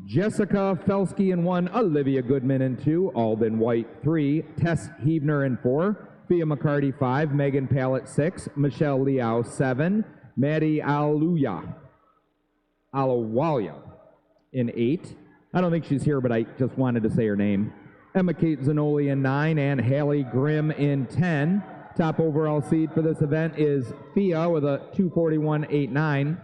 Jessica Felsky in 1, Olivia Goodman in 2, Alden White 3, Tess Heavner in 4, Fia McCarty 5, Megan Pallett 6, Michelle Liao 7, Maddie Alawaya in 8. I don't think she's here, but I just wanted to say her name. Emma Kate Zanoli in 9, and Hallie Grimm in 10. Top overall seed for this event is Fia with a 2:41.89.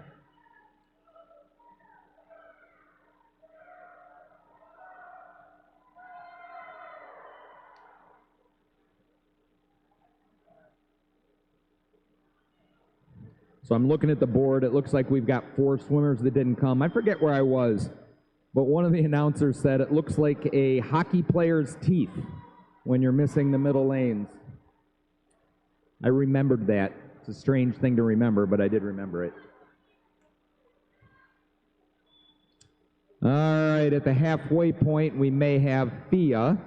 So I'm looking at the board. It looks like we've got 4 swimmers that didn't come. I forget where I was, but one of the announcers said it looks like a hockey player's teeth when you're missing the middle lanes. I remembered that. It's a strange thing to remember, but I did remember it. All right, at the halfway point, we may have Fia.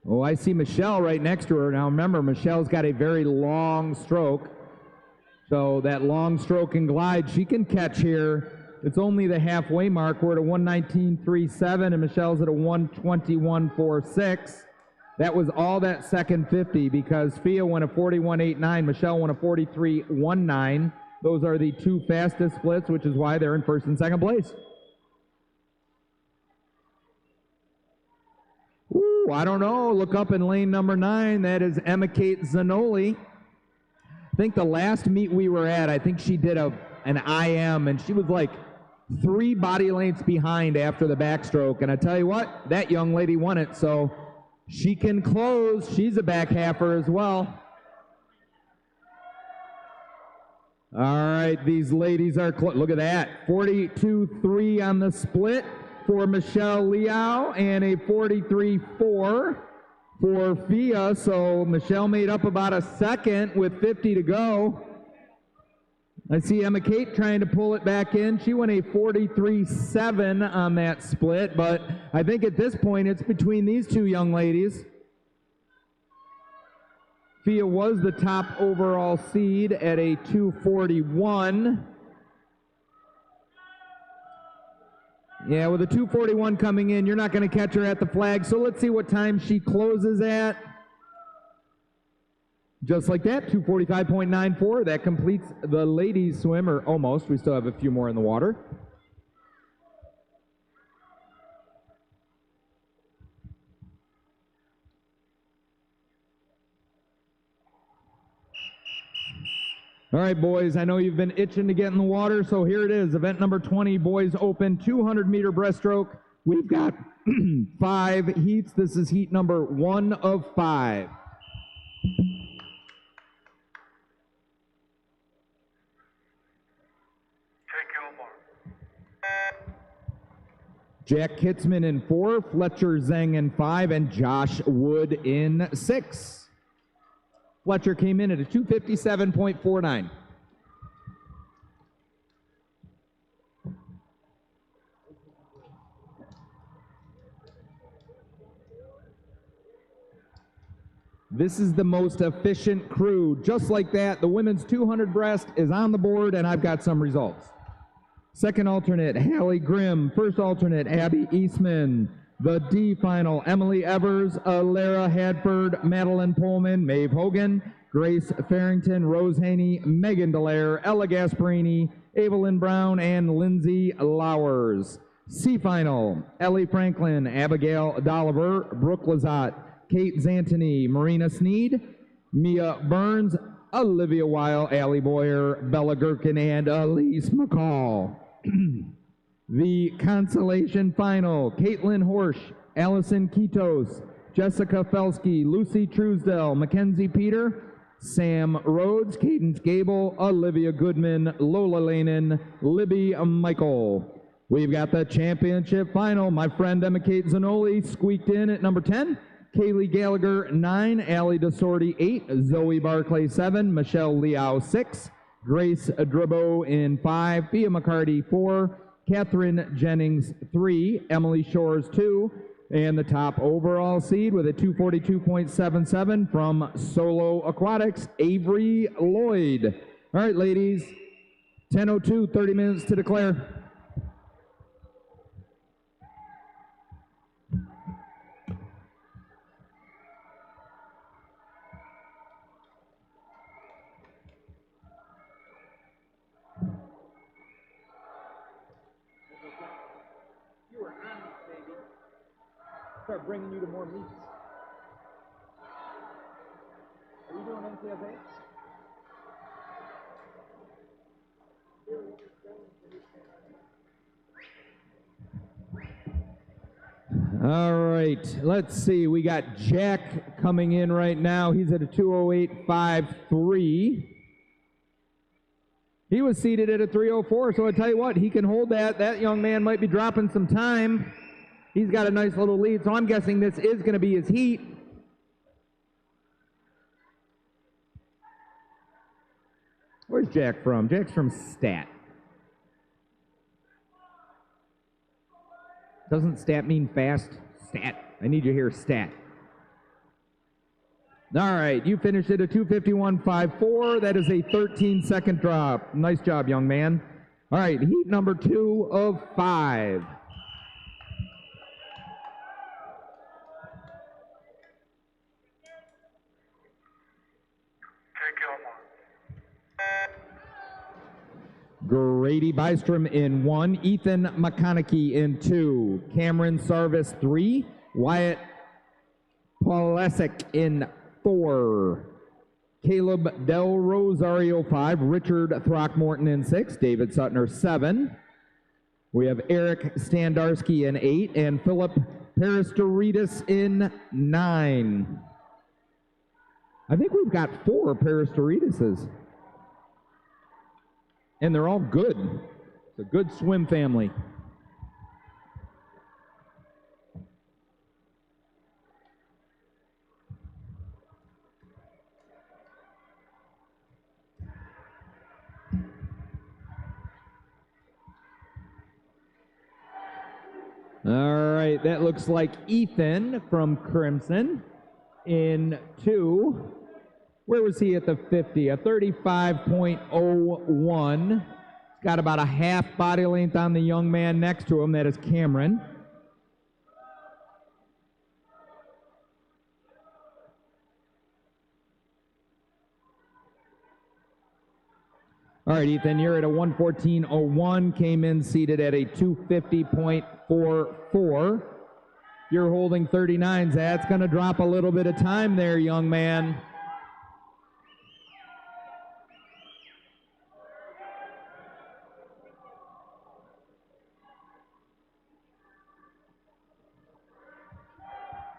Oh, I see Michelle right next to her. Now remember, Michelle's got a very long stroke. So that long stroke and glide, she can catch here. It's only the halfway mark. We're at a 1:19.37, and Michelle's at a 1:21.46. That was all that second 50 because Fia won a 41.89, Michelle won a 43.19. Those are the 2 fastest splits, which is why they're in first and second place. Ooh, I don't know. Look up in lane number 9. That is Emma Kate Zanoli. I think the last meet we were at, I think she did an IM, and she was like 3 body lengths behind after the backstroke. And I tell you what, that young lady won it, so she can close. She's a back halfer as well. All right, these ladies are close. Look at that, 42.3 on the split for Michelle Liao and a 43.4 for Fia, so Michelle made up about a second with 50 to go. I see Emma Kate trying to pull it back in. She went a 43.7 on that split, but I think at this point it's between these two young ladies. Fia was the top overall seed at a 241. Yeah, with a 241 coming in, you're not going to catch her at the flag, so let's see what time she closes at. Just like that, 245.94. That completes the ladies' swim, or almost. We still have a few more in the water. All right, boys, I know you've been itching to get in the water, so here it is, event number 20, boys open, 200-meter breaststroke. We've got 5 heats. This is heat number 1 of 5. Jack Kitzman in 4, Fletcher Zeng in 5, and Josh Wood in 6. Fletcher came in at a 257.49. This is the most efficient crew. Just like that, the women's 200 breast is on the board, and I've got some results. Second alternate, Hallie Grimm. First alternate, Abby Eastman. The D final, Emily Evers, Alara Hadford, Madeline Pullman, Maeve Hogan, Grace Farrington, Rose Haney, Megan Dallaire, Ella Gasparini, Evelyn Brown, and Lindsay Lowers. C final, Ellie Franklin, Abigail Dolliver, Brooke Lazat, Kate Zantoni, Marina Sneed, Mia Burns, Olivia Weil, Allie Boyer, Bella Gherkin, and Elise McCall. The consolation final, Caitlin Horsch, Allison Kitos, Jessica Felsky, Lucy Truesdell, Mackenzie Peter, Sam Rhodes, Cadence Gable, Olivia Goodman, Lola Lanin, Libby Michael. We've got the championship final. My friend Emma Kate Zanoli squeaked in at number 10. Kaylee Gallagher, 9. Allie DeSorti, 8. Zoe Barclay, 7. Michelle Liao, 6. Grace Drabo in 5. Fia McCarty, 4. Catherine Jennings, 3. Emily Shores, 2. And the top overall seed with a 242.77 from Solo Aquatics, Avery Lloyd. All right, ladies, 10:02, 30 minutes to declare. Start bringing you to more meets. Are you doing NCSA? All right, let's see. We got Jack coming in right now. He's at a 208.53. He was seated at a 304, so I tell you what, he can hold that. That young man might be dropping some time. He's got a nice little lead, so I'm guessing this is going to be his heat. Where's Jack from? Jack's from Stat. Doesn't Stat mean fast? Stat. I need you here, Stat. All right, you finished at a 251.54. That is a 13-second drop. Nice job, young man. All right, heat number 2 of 5. Grady Bystrom in 1, Ethan McConaughey in 2, Cameron Sarvis 3, Wyatt Polesic in 4, Caleb Del Rosario 5, Richard Throckmorton in 6, David Suttner 7. We have Eric Standarski in 8 and Philip Peristoridis in 9. I think we've got 4 Peristoridises. And they're all good. It's a good swim family. All right, that looks like Ethan from Crimson in 2. Where was he at the 50? A 35.01. Got about a half body length on the young man next to him. That is Cameron. All right, Ethan, you're at a 114.01, came in seated at a 250.44. You're holding 39s. That's going to drop a little bit of time there, young man.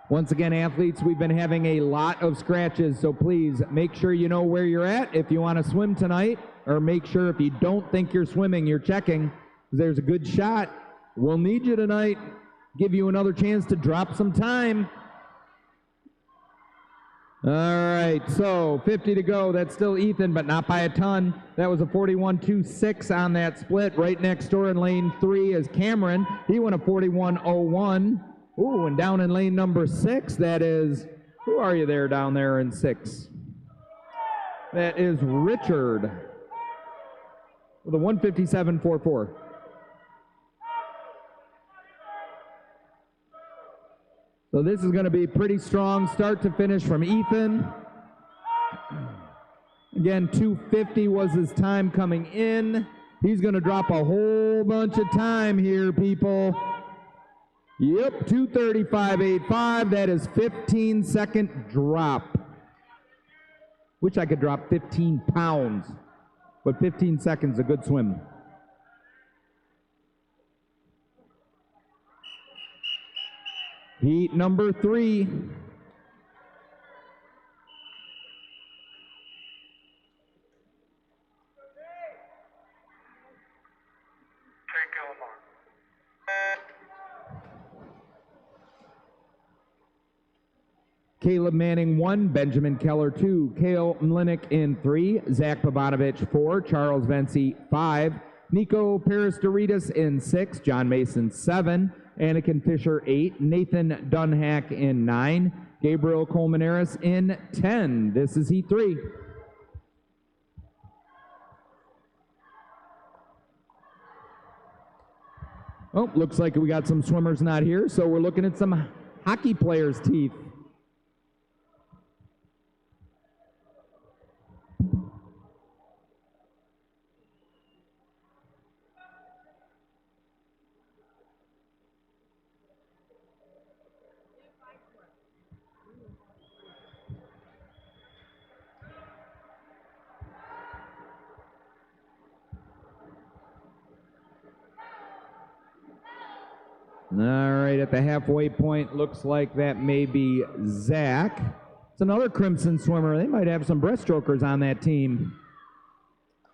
Once again, athletes, we've been having a lot of scratches, so please make sure you know where you're at if you want to swim tonight, or make sure if you don't think you're swimming, you're checking. There's a good shot. We'll need you tonight. Give you another chance to drop some time. All right, so 50 to go. That's still Ethan, but not by a ton. That was a 41.26 on that split. Right next door in lane 3 is Cameron. He went a 41.01. Ooh, and down in lane number 6, that is, who are you there down there in 6? That is Richard with a 157.44. So this is going to be pretty strong start to finish from Ethan. Again, 250 was his time coming in. He's going to drop a whole bunch of time here, people. Yep, 235.85. That is 15-second drop. Wish I could drop 15 pounds, but 15 seconds, a good swim. Heat number 3. Take your mark. Caleb Manning 1, Benjamin Keller 2, Kale Mlinick in 3, Zach Pabanovich 4, Charles Vency 5, Nico Peristorides in 6, John Mason 7, Anakin Fisher 8, Nathan Dunhack in 9, Gabriel Colmenares in 10. This is Heat 3. Oh, looks like we got some swimmers not here, so we're looking at some hockey players' teeth. All right, at the halfway point, looks like that may be Zach. It's another Crimson swimmer. They might have some breaststrokers on that team.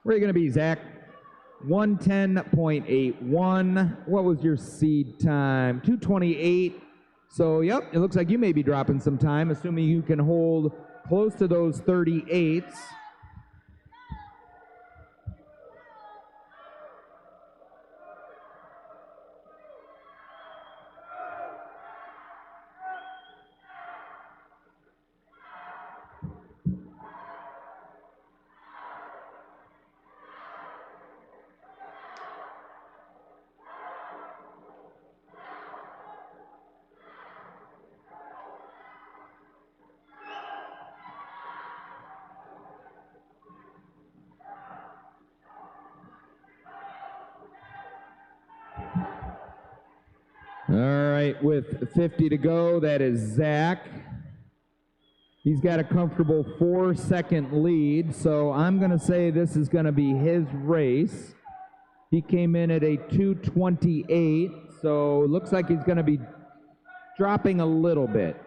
Where are you going to be, Zach? 110.81. What was your seed time? 228. So, yep, it looks like you may be dropping some time, assuming you can hold close to those 38s. All right, with 50 to go, that is Zach. He's got a comfortable 4-second lead, so I'm going to say this is going to be his race. He came in at a 228, so it looks like he's going to be dropping a little bit.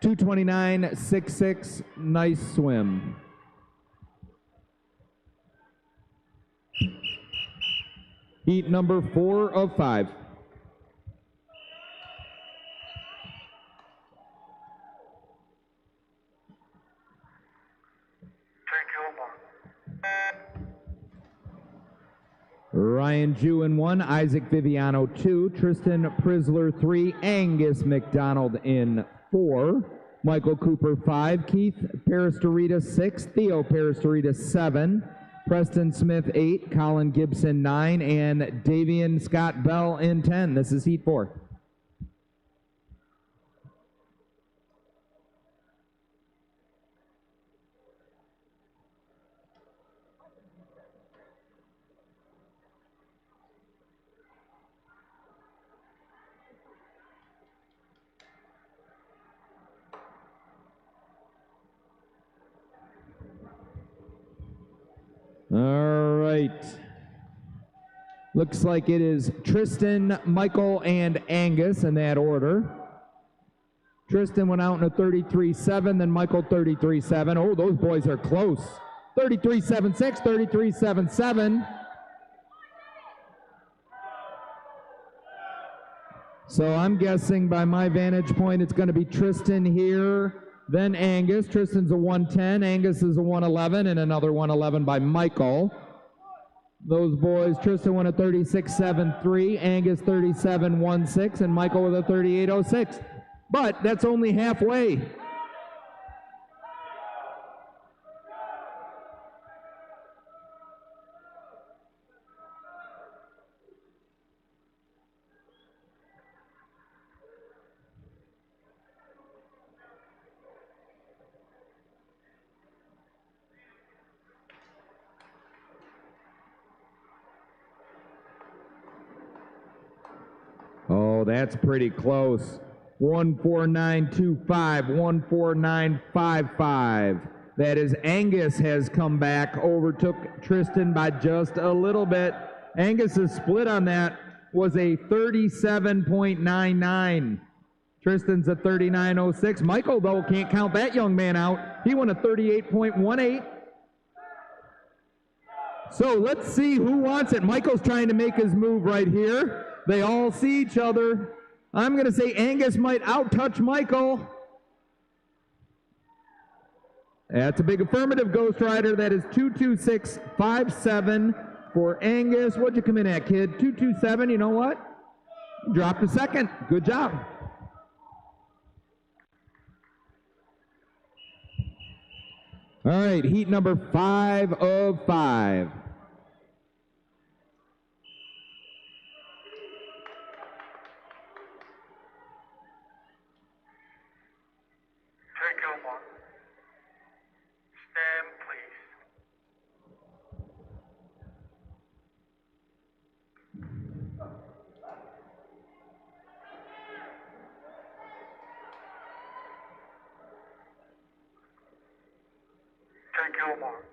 $229.66, nice swim. Heat number 4 of 5. Ryan Jew in 1, Isaac Viviano 2, Tristan Prisler 3, Angus McDonald in 4, Michael Cooper 5, Keith Paristorita 6, Theo Paristorita 7, Preston Smith 8, Colin Gibson 9, and Davian Scott Bell in 10. This is Heat 4. All right. Looks like it is Tristan, Michael, and Angus in that order. Tristan went out in a 33.7, then Michael 33.7. Oh, those boys are close. 33.76, 33.77. So I'm guessing by my vantage point it's going to be Tristan here, then Angus. Tristan's a 110, Angus is a 111, and another 111 by Michael. Those boys, Tristan won a 36.73, Angus 37.16, and Michael with a 38.06. But that's only halfway. Oh, that's pretty close. 149.25, 149.55. That is Angus has come back, overtook Tristan by just a little bit. Angus's split on that was a 37.99. Tristan's a 39.06. Michael, though, can't count that young man out. He won a 38.18. So let's see who wants it. Michael's trying to make his move right here. They all see each other. I'm going to say Angus might out-touch Michael. That's a big affirmative, Ghost Rider. That is 226.57 for Angus. What'd you come in at, kid? 227, you know what? Dropped a second. Good job. All right, heat number 5 of 5. Take your mark. Stand, please. Take your mark.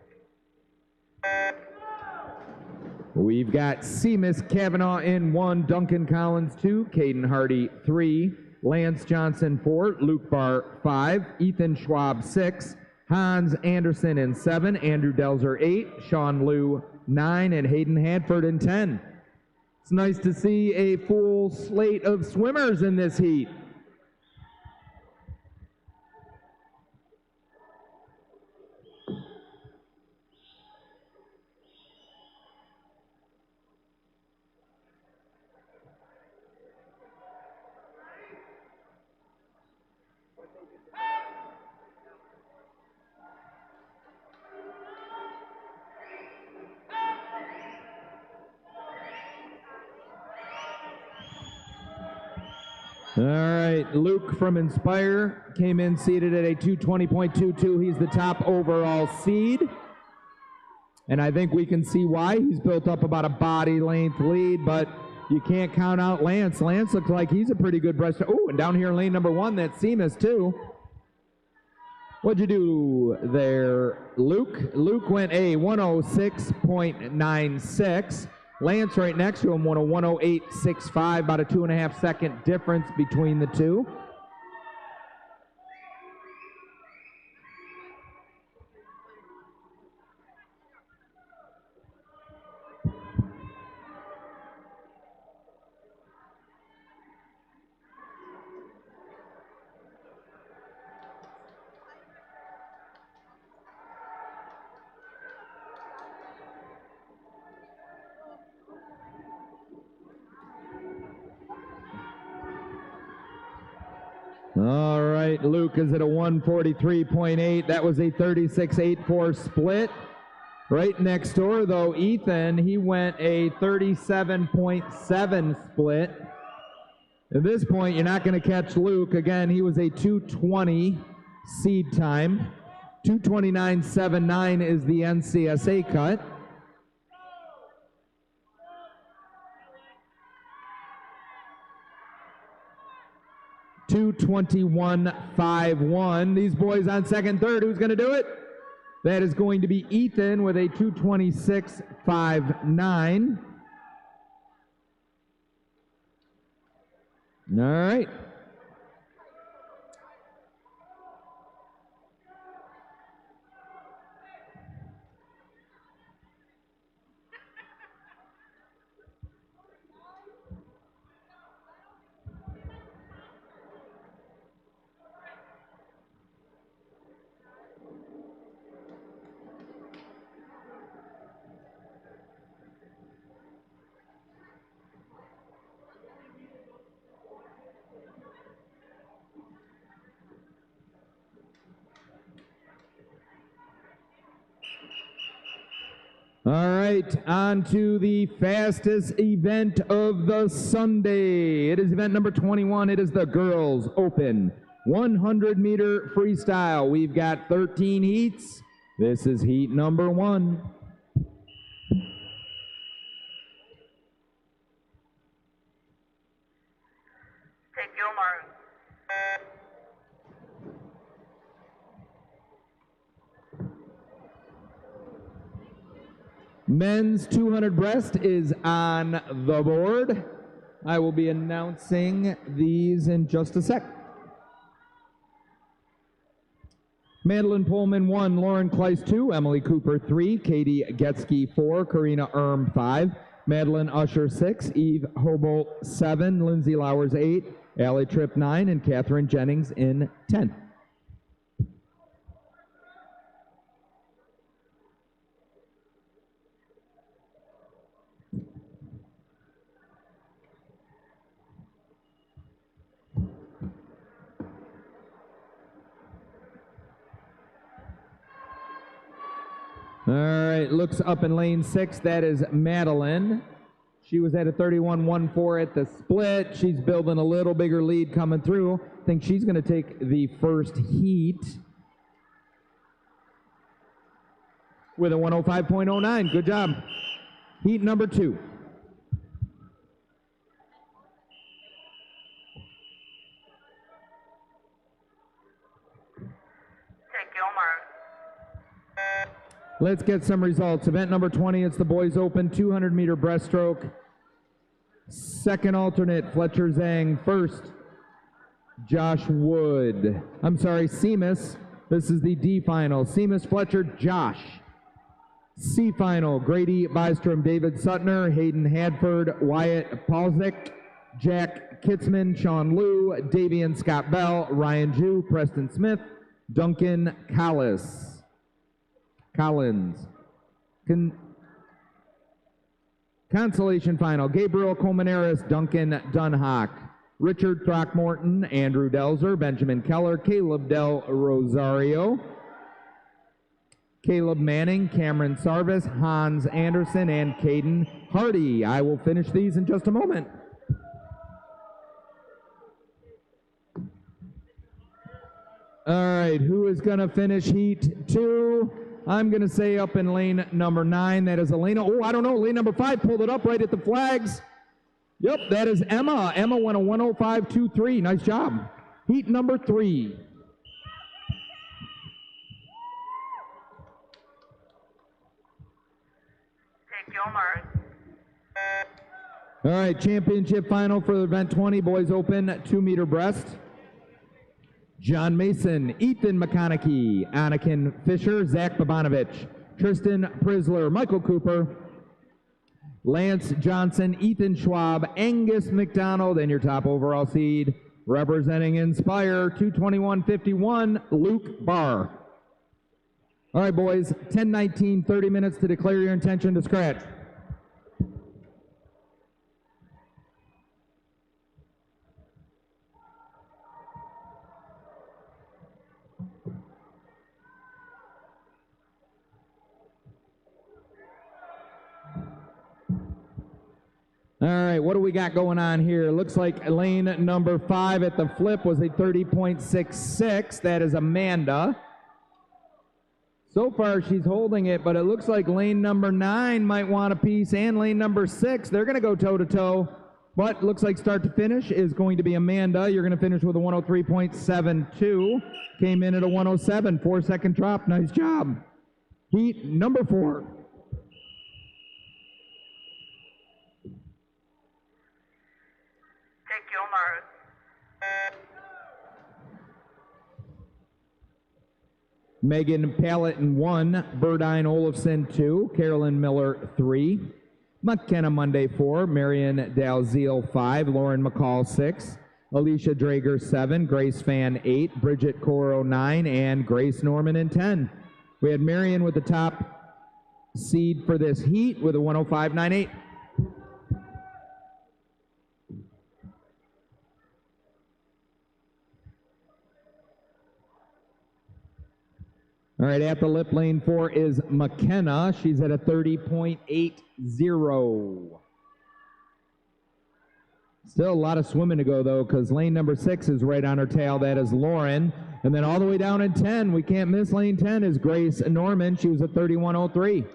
We've got Seamus Cavanaugh in 1, Duncan Collins 2, Caden Hardy 3, Lance Johnson 4, Luke Barr 5, Ethan Schwab 6, Hans Anderson in 7, Andrew Delzer 8, Sean Liu 9, and Hayden Hadford in 10. It's nice to see a full slate of swimmers in this heat. All right, Luke from Inspire came in seated at a 220.22. He's the top overall seed. And I think we can see why. He's built up about a body length lead, but you can't count out Lance. Lance looks like he's a pretty good breaststroke. Oh, and down here in lane number 1, that's Seamus too. What'd you do there, Luke? Luke went a 106.96. Lance right next to him won a 108.65, about a 2.5 second difference between the two. All right, Luke is at a 143.8. That was a 36.84 split. Right next door, though, Ethan, he went a 37.7 split. At this point, you're not going to catch Luke. Again, he was a 2:20 seed time. 2:29.79 is the NCSA cut. $2:21.51. These boys on second, third. Who's going to do it? That is going to be Ethan with a 2:26.59. All right. All right, on to the fastest event of the Sunday. It is event number 21. It is the Girls Open 100-meter freestyle. We've got 13 heats. This is heat number 1. Take your mark. Men's 200 breast is on the board. I will be announcing these in just a sec. Madeline Pullman 1, Lauren Kleiss 2, Emily Cooper 3, Katie Getsky 4, Karina Erm 5, Madeline Usher 6, Eve Hobolt 7, Lindsay Lowers 8, Allie Tripp 9, and Catherine Jennings in 10. All right, looks up in lane 6. That is Madeline. She was at a 31.14 at the split. She's building a little bigger lead coming through. I think she's going to take the first heat with a 105.09. Good job. Heat number 2. Take your mark. Let's get some results. Event number 20, it's the Boys Open 200-meter breaststroke. Second alternate, Fletcher Zhang. First, Josh Wood. I'm sorry, Seamus. This is the D final. Seamus, Fletcher, Josh. C final, Grady Bystrom, David Sutner, Hayden Hadford, Wyatt Palzik, Jack Kitzman, Sean Liu, Davian Scott Bell, Ryan Jew, Preston Smith, Duncan Collins. Consolation final, Gabriel Colmenares, Duncan Dunhock, Richard Throckmorton, Andrew Delzer, Benjamin Keller, Caleb Del Rosario, Caleb Manning, Cameron Sarvis, Hans Anderson, and Caden Hardy. I will finish these in just a moment. All right, who is going to finish heat 2? I'm going to say up in lane number 9, that is Elena. Oh, I don't know, lane number 5 pulled it up right at the flags. Yep, that is Emma. Emma went a 105.23. Nice job. Heat number 3. Take your mark. All right, championship final for event 20, Boys Open 2-meter breast. John Mason, Ethan McConaughey, Anakin Fisher, Zach Babanovich, Tristan Prisler, Michael Cooper, Lance Johnson, Ethan Schwab, Angus McDonald, and your top overall seed, representing Inspire, 221.51, Luke Barr. All right, boys, 10:19, 30 minutes to declare your intention to scratch. All right, what do we got going on here? Looks like lane number 5 at the flip was a 30.66. That is Amanda. So far, she's holding it, but it looks like lane number 9 might want a piece, and lane number 6. They're going to go toe-to-toe, but looks like start to finish is going to be Amanda. You're going to finish with a 103.72. Came in at a 107, 4-second drop. Nice job. Heat number 4. Take your mark. Megan Palletton 1, Burdine Olafson 2, Carolyn Miller 3, McKenna Monday 4, Marion Dalziel 5, Lauren McCall 6, Alicia Drager 7, Grace Fan 8, Bridget Coro 9, and Grace Norman in 10. We had Marion with the top seed for this heat with a 105.98. All right, at the lip, lane 4 is McKenna. She's at a 30.80. Still a lot of swimming to go, though, because lane number 6 is right on her tail. That is Lauren. And then all the way down in 10, we can't miss lane 10, is Grace Norman. She was at 31.03.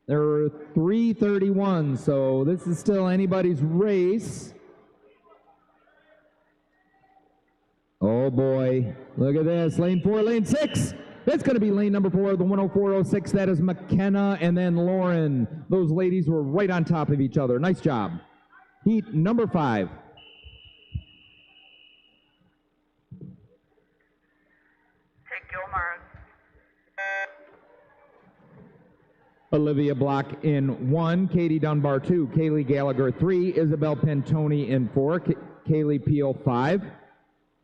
There were 3:31, so this is still anybody's race. Oh boy, look at this. Lane 4, lane 6. That's going to be lane number 4, the 104.06. That is McKenna and then Lauren. Those ladies were right on top of each other. Nice job. Heat number 5. Take your mark. Olivia Block in 1, Katie Dunbar 2, Kaylee Gallagher 3, Isabel Pentoni in 4, Kaylee Peel 5.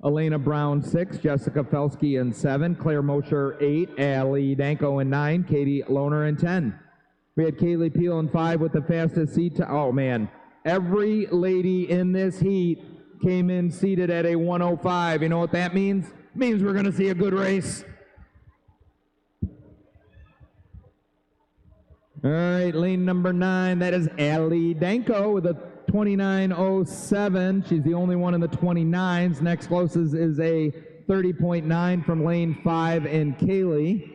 Elena Brown 6, Jessica Felsky in 7, Claire Mosher 8, Allie Danko in 9, Katie Lohner in 10. We had Kaylee Peel in 5 with the fastest seat to, oh man, every lady in this heat came in seated at a 105. You know what that means? It means we're going to see a good race. All right, lane number 9, that is Allie Danko with a 29.07. She's the only one in the 29s. Next closest is a 30.9 from lane 5 and Kaylee.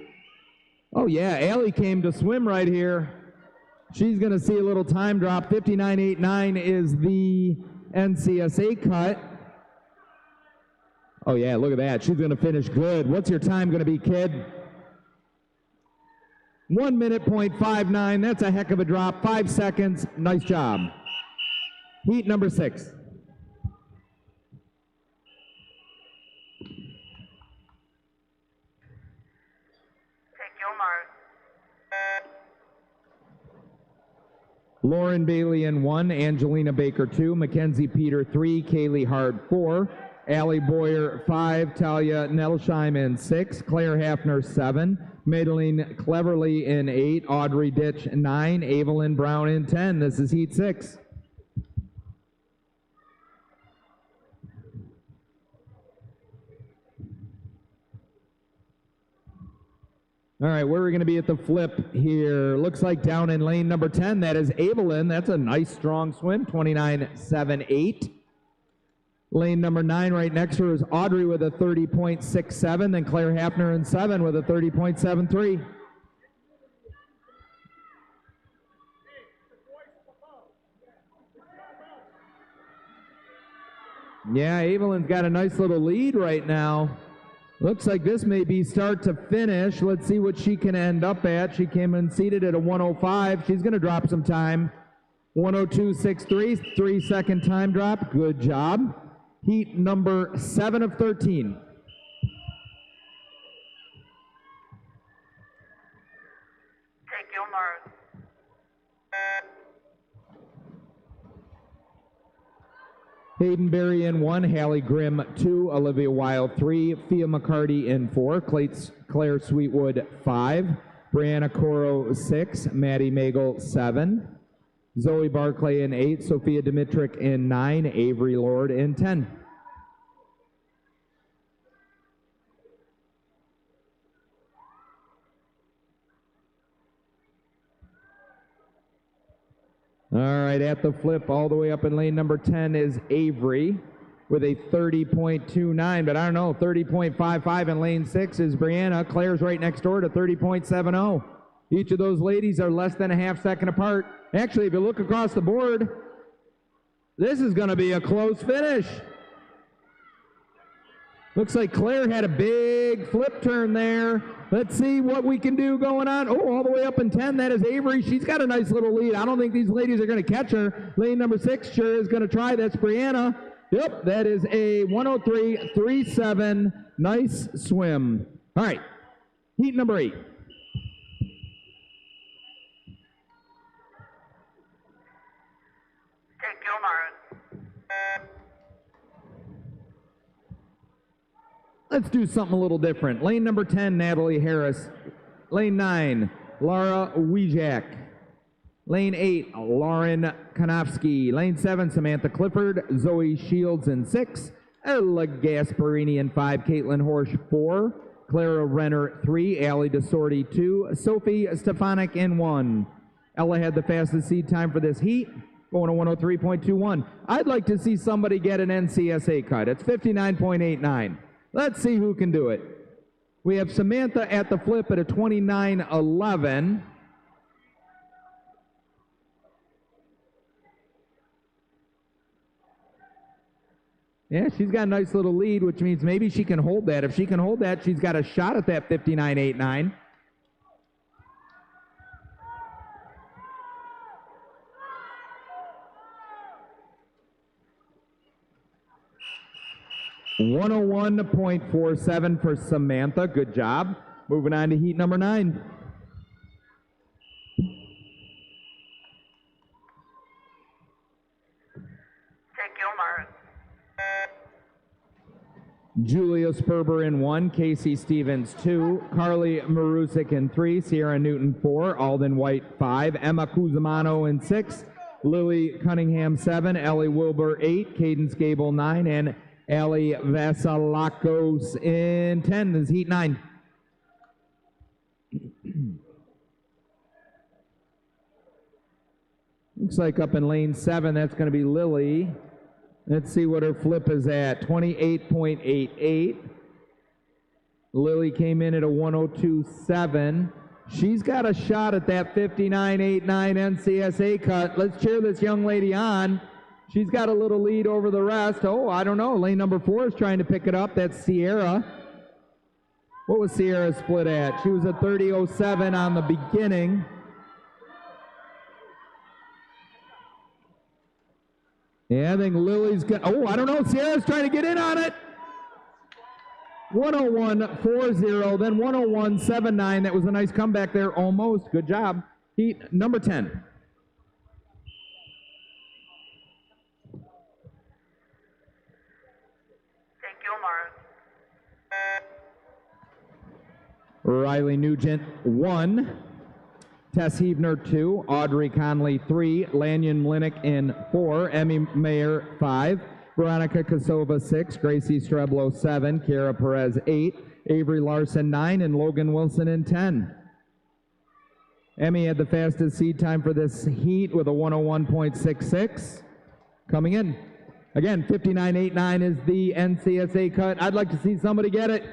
Oh yeah, Allie came to swim right here. She's going to see a little time drop. 59.89 is the NCSA cut. Oh yeah, look at that. She's going to finish good. What's your time going to be, kid? 1 minute, .59. That's a heck of a drop. 5 seconds. Nice job. Heat number 6. Take your mark. Lauren Bailey in 1, Angelina Baker 2, Mackenzie Peter 3, Kaylee Hard 4, Allie Boyer 5, Talia Nelsheim in 6, Claire Hafner 7, Madeline Cleverly in 8, Audrey Ditch 9, Evelyn Brown in 10. This is Heat 6. All right, where are we going to be at the flip here? Looks like down in lane number 10, that is Evelyn. That's a nice, strong swim, 29.78. Lane number 9 right next to her is Audrey with a 30.67, then Claire Hafner in 7 with a 30.73. Yeah, Evelyn's got a nice little lead right now. Looks like this may be start to finish. Let's see what she can end up at. She came in seated at a 105. She's going to drop some time. 102.63, 3-second time drop. Good job. Heat number 7 of 13. Take your mark. Hayden Berry in 1, Hallie Grimm 2, Olivia Wild 3, Fia McCarty in 4, Claire Sweetwood 5, Brianna Coro 6, Maddie Magel 7, Zoe Barclay in 8, Sophia Dimitrick in 9, Avery Lord in 10. All All right, at the flip, all the way up in lane number 10 is Avery with a 30.29, but I don't know, 30.55 in lane 6 is Brianna. Claire's right next door to 30.70. Each of those ladies are less than a half second apart. Actually, if you look across the board, this is going to be a close finish. Looks like Claire had a big flip turn there. Let's see what we can do going on. Oh, all the way up in 10, that is Avery. She's got a nice little lead. I don't think these ladies are going to catch her. Lane number 6 sure is going to try. That's Brianna. Yep, that is a 103.37. Nice swim. All right, heat number 8. Take your mark. Let's do something a little different. Lane number 10, Natalie Harris. Lane 9, Laura Wijak. Lane 8, Lauren Konofsky. Lane 7, Samantha Clifford. Zoe Shields in 6. Ella Gasparini in 5. Caitlin Horsch 4. Clara Renner 3. Allie DeSorti 2. Sophie Stefanik in 1. Ella had the fastest seed time for this heat, going to 103.21. I'd like to see somebody get an NCSA cut. It's 59.89. Let's see who can do it. We have Samantha at the flip at a 29.11. Yeah, she's got a nice little lead, which means maybe she can hold that. If she can hold that, she's got a shot at that 59.89. .47 for Samantha. Good job. Moving on to heat number 9. Take your mark. Julia Sperber in 1, Casey Stevens 2, Carly Marusik in 3, Sierra Newton 4, Alden White 5, Emma Cusimano in 6, Lily Cunningham 7, Ellie Wilbur 8, Cadence Gable 9, and Allie Vasilakos in 10. This is heat 9. Looks like up in lane 7, that's going to be Lily. Let's see what her flip is at, 28.88. Lily came in at a 102.7. She's got a shot at that 59.89 NCSA cut. Let's cheer this young lady on. She's got a little lead over the rest. Oh, I don't know. Lane number 4 is trying to pick it up. That's Sierra. What was Sierra's split at? She was at 30.07 on the beginning. Yeah, I think Lily's got, oh, I don't know. Sierra's trying to get in on it. 101.40, then 101.79. That was a nice comeback there, almost. Good job. Heat number 10. Take your mark. Riley Nugent 1. Tess Heavner 2, Audrey Conley 3, Lanyon Mlinick in 4, Emmy Mayer 5, Veronica Kosova 6, Gracie Streblo 7, Kiara Perez 8, Avery Larson 9, and Logan Wilson in 10. Emmy had the fastest seed time for this heat with a 101.66. Coming in. Again, 59.89 is the NCSA cut. I'd like to see somebody get it.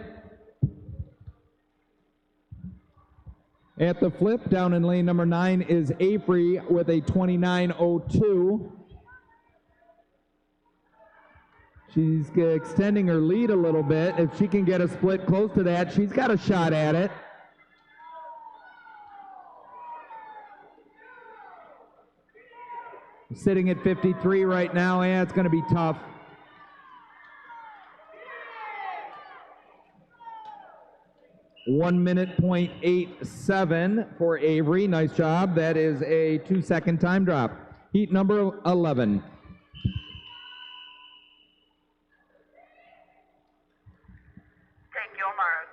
At the flip, down in lane number 9 is Avery with a 29.02. She's extending her lead a little bit. If she can get a split close to that, she's got a shot at it. Sitting at 53 right now. Yeah, it's going to be tough. .87 for Avery. Nice job. That is a 2-second time drop. Heat number 11. Take your mark.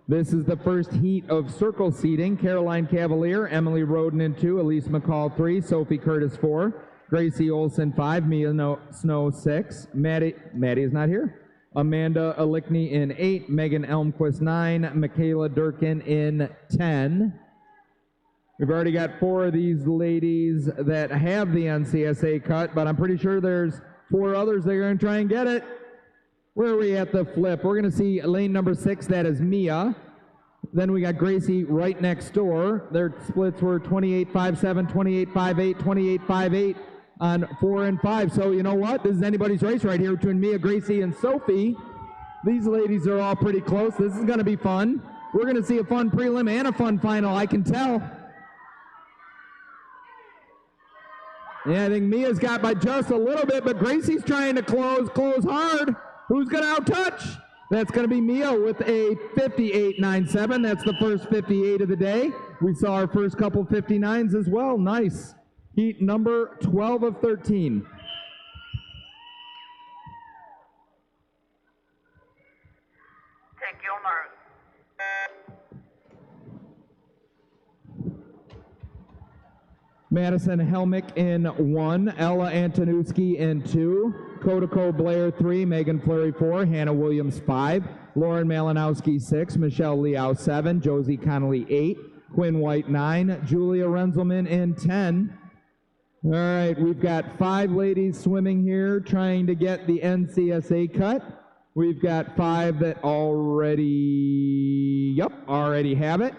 This is the first heat of circle seating. Caroline Cavalier, Emily Roden in 2, Elise McCall 3, Sophie Curtis 4, Gracie Olson 5, Mia Snow 6, Maddie is not here. Amanda Alickney in 8, Megan Elmquist 9, Michaela Durkin in 10. We've already got 4 of these ladies that have the NCSA cut, but I'm pretty sure there's 4 others that are going to try and get it. Where are we at the flip? We're going to see lane number 6, that is Mia. Then we got Gracie right next door. Their splits were 28.57, 28.58, 28.58 on 4 and 5. So you know what? This is anybody's race right here between Mia, Gracie, and Sophie. These ladies are all pretty close. This is going to be fun. We're going to see a fun prelim and a fun final, I can tell. Yeah, I think Mia's got by just a little bit, but Gracie's trying to close hard. Who's going to outtouch? That's going to be Mia with a 58.97. That's the first 58 of the day. We saw our first couple 59s as well. Nice. Heat number 12 of 13. Take your mark. Madison Helmick in 1, Ella Antonuski in 2, Kodako Blair 3, Megan Fleury 4, Hannah Williams 5, Lauren Malinowski 6, Michelle Liao 7, Josie Connolly 8, Quinn White 9, Julia Renzelman in 10. All right, we've got 5 ladies swimming here trying to get the NCSA cut. We've got 5 that already have it.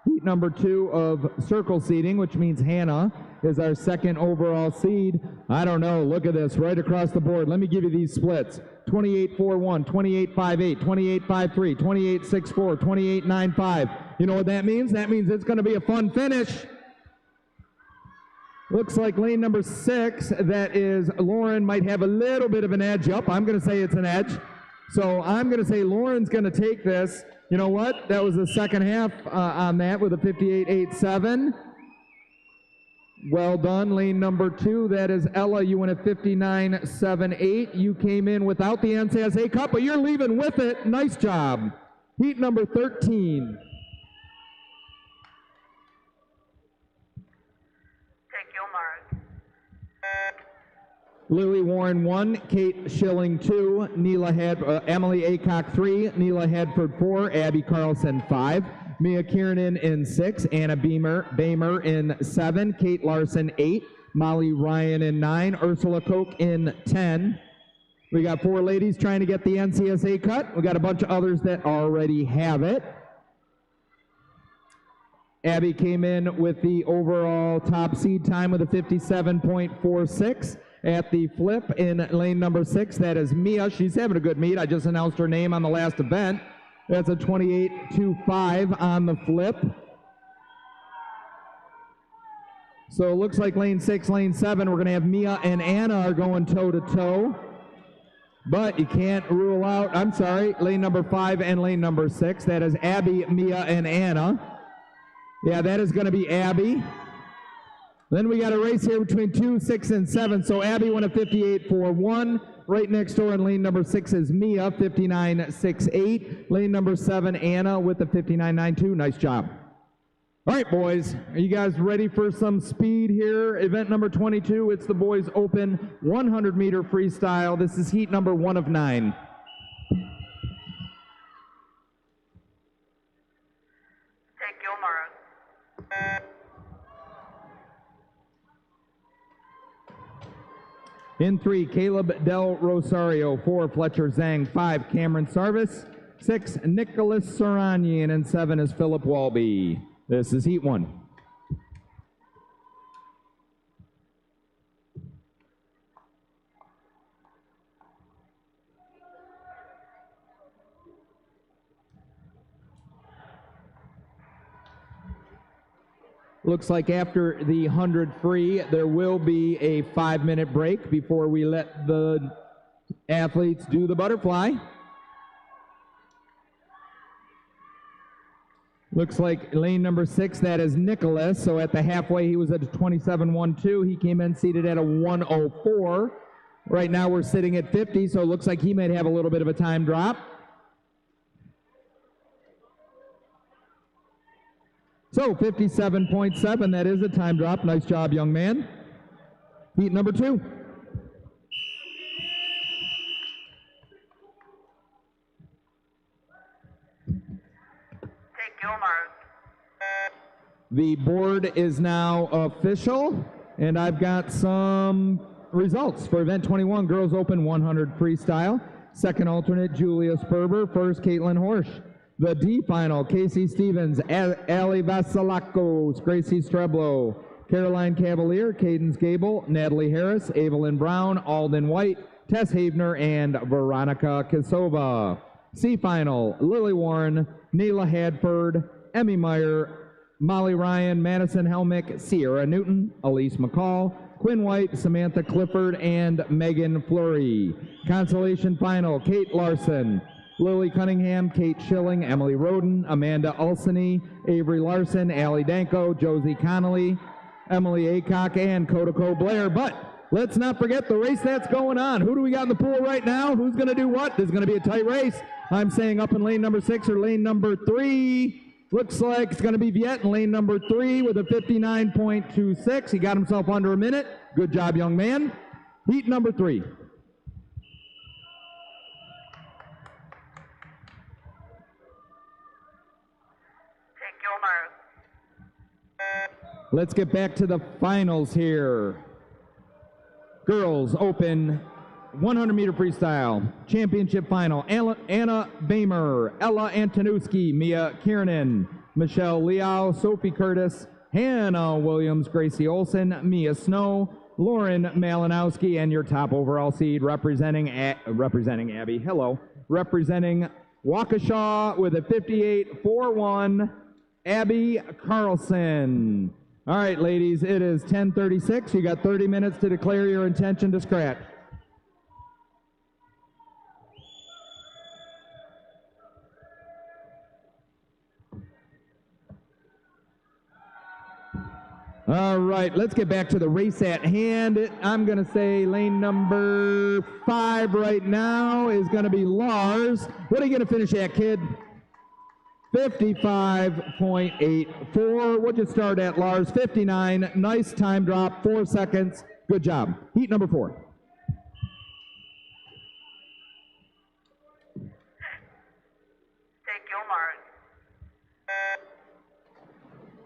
Heat number 2 of circle seating, which means Hannah is our second overall seed. I don't know, look at this, right across the board. Let me give you these splits. 28.41, 28.58, 28.53, 28.64, 28.95. You know what that means? That means it's going to be a fun finish. Looks like lane number 6, that is Lauren, might have a little bit of an edge up. I'm going to say it's an edge. So I'm going to say Lauren's going to take this. You know what? That was the second half on that with a 58.87. Well done, lane number 2. That is Ella. You went at 59.78. You came in without the NCSA cut, but you're leaving with it. Nice job. Heat number 13. Take your mark. Lily Warren 1, Kate Schilling 2, Emily Acock 3, Neela Hadford 4, Abby Carlson 5, Mia Kiernan in 6, Anna Bamer in 7, Kate Larson 8, Molly Ryan in 9, Ursula Koch in 10. We got 4 ladies trying to get the NCSA cut. We got a bunch of others that already have it. Abby came in with the overall top seed time with a 57.46. At the flip in lane number 6, that is Mia. She's having a good meet. I just announced her name on the last event. That's a 28.25 on the flip. So it looks like lane 6, lane 7, we're going to have Mia and Anna are going toe-to-toe. But you can't rule out, I'm sorry, lane number 5 and lane number 6. That is Abby, Mia, and Anna. Yeah, that is going to be Abby. Then we got a race here between 2, 6, and 7. So Abby went a 58.41. Right next door in lane number 6 is Mia, 59.68. Lane number 7, Anna with a 59.92. Nice job. All right, boys, are you guys ready for some speed here? Event number 22, it's the boys open 100-meter freestyle. This is heat number 1 of 9. Take your mark. In 3, Caleb Del Rosario. 4, Fletcher Zhang. 5, Cameron Sarvis. 6, Nicholas Saranian. And 7 is Philip Walby. This is heat 1. Looks like after the 100 free, there will be a 5-minute break before we let the athletes do the butterfly. Looks like lane number 6, that is Nicholas. So at the halfway, he was at a 27.12. He came in seated at a 104. Right now, we're sitting at 50, so it looks like he might have a little bit of a time drop. So 57.7, that is a time drop. Nice job, young man. Heat number 2. Take your mark. The board is now official, and I've got some results for Event 21, Girls Open 100 Freestyle. Second alternate, Julia Sperber. First, Caitlin Horsch. The D final, Casey Stevens, Ali Vasilakos, Gracie Streblo, Caroline Cavalier, Cadence Gable, Natalie Harris, Evelyn Brown, Alden White, Tess Havener, and Veronica Kosova. C final, Lily Warren, Neela Hadford, Emmy Meyer, Molly Ryan, Madison Helmick, Sierra Newton, Elise McCall, Quinn White, Samantha Clifford, and Megan Fleury. Consolation final, Kate Larson, Lily Cunningham, Kate Schilling, Emily Roden, Amanda Ulsany, Avery Larson, Allie Danko, Josie Connolly, Emily Aycock, and Kodako Blair. But let's not forget the race that's going on. Who do we got in the pool right now? Who's going to do what? This is going to be a tight race. I'm saying up in lane number 6 or lane number 3. Looks like it's going to be Viet in lane number 3 with a 59.26. He got himself under a minute. Good job, young man. Heat number 3. Let's get back to the finals here. Girls Open 100-meter freestyle championship final. Anna Bamer, Ella Antonuski, Mia Kiernan, Michelle Liao, Sophie Curtis, Hannah Williams, Gracie Olson, Mia Snow, Lauren Malinowski, and your top overall seed representing Abby. Hello, representing Waukesha with a 58.41, Abby Carlson. All right, ladies, it is 10:36. You got 30 minutes to declare your intention to scratch. All right, let's get back to the race at hand. I'm going to say lane number 5 right now is going to be Lars. What are you going to finish at, kid? 55.84. What'd you start at, Lars? 59. Nice time drop, 4 seconds. Good job. Heat number 4. Take your mark.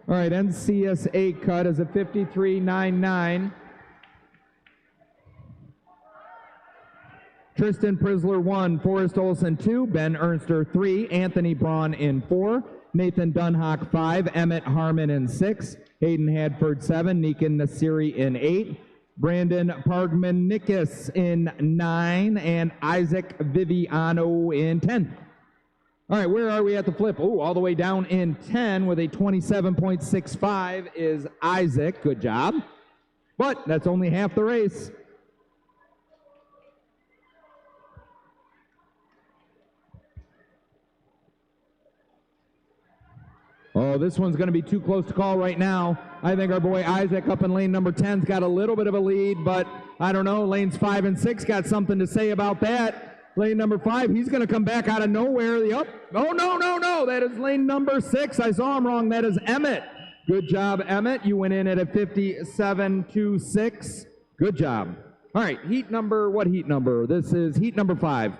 All right, NCSA cut is a 53.99. Tristan Prisler 1, Forrest Olson 2, Ben Ernster 3, Anthony Braun in 4, Nathan Dunhock 5, Emmett Harmon in 6, Hayden Hadford 7, Nikan Nasiri in 8, Brandon Pargmanicus in 9, and Isaac Viviano in 10. All right, where are we at the flip? Oh, all the way down in 10 with a 27.65 is Isaac. Good job. But that's only half the race. Oh, this one's going to be too close to call right now. I think our boy Isaac up in lane number 10's got a little bit of a lead, but I don't know. Lanes 5 and 6 got something to say about that. Lane number 5, he's going to come back out of nowhere. Oh, no. That is lane number 6. I saw him wrong. That is Emmett. Good job, Emmett. You went in at a 57.26. Good job. All right, what heat number? This is heat number 5.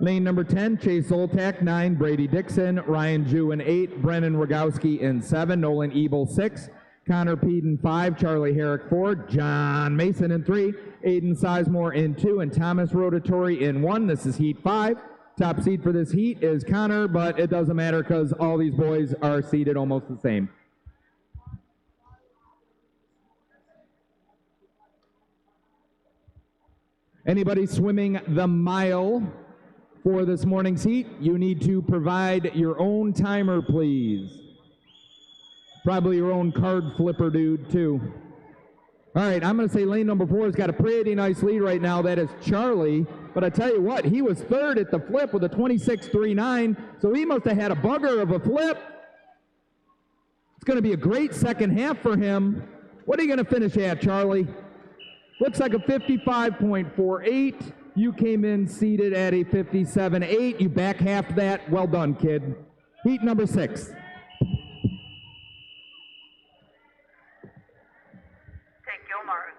Lane number 10, Chase Oltak, 9, Brady Dixon, Ryan Jew in 8, Brennan Rogowski in 7, Nolan Ebel 6, Connor Peden 5, Charlie Herrick 4, John Mason in 3, Aiden Sizemore in 2, and Thomas Rotatori in 1. This is heat 5. Top seed for this heat is Connor, but it doesn't matter because all these boys are seated almost the same. Anybody swimming the mile for this morning's heat, you need to provide your own timer, please. Probably your own card flipper dude, too. All right, I'm going to say lane number 4 has got a pretty nice lead right now. That is Charlie. But I tell you what, he was third at the flip with a 26.39, so he must have had a bugger of a flip. It's going to be a great second half for him. What are you going to finish at, Charlie? Looks like a 55.48. You came in seated at a 57.8. You back half that. Well done, kid. Heat number 6. Take your mark.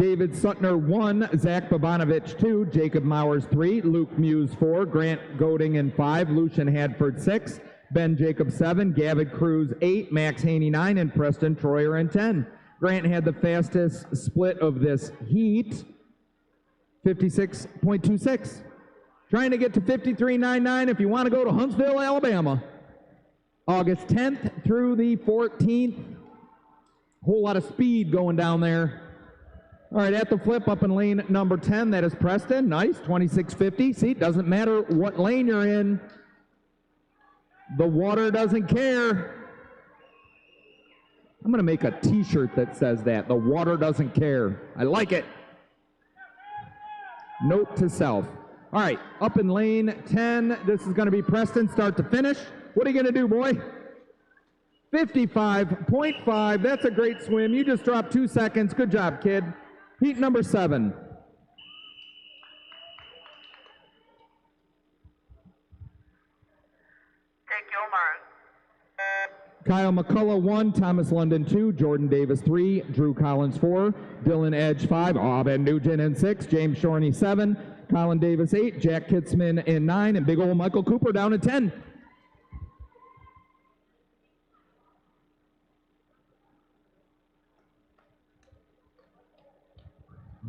David Sutner 1, Zach Bobanovich 2, Jacob Mowers 3, Luke Muse 4, Grant Goding in 5, Lucian Hadford 6, Ben Jacob 7, Gavin Cruz 8, Max Haney 9, and Preston Troyer in 10. Grant had the fastest split of this heat, 56.26. Trying to get to 53.99 if you want to go to Huntsville, Alabama. August 10th through the 14th. Whole lot of speed going down there. All right, at the flip up in lane number 10, that is Preston. Nice, 26.50. See, it doesn't matter what lane you're in. The water doesn't care. I'm going to make a t-shirt that says that. The water doesn't care. I like it. Note to self. All right, up in lane 10, this is going to be Preston start to finish. What are you going to do, boy? 55.5. That's a great swim. You just dropped 2 seconds. Good job, kid. Heat number 7. Take your mark. Kyle McCullough 1, Thomas London 2, Jordan Davis 3, Drew Collins 4, Dylan Edge 5, Ben Nugent in 6, James Shorney 7, Colin Davis 8, Jack Kitzman in 9, and big old Michael Cooper down at 10.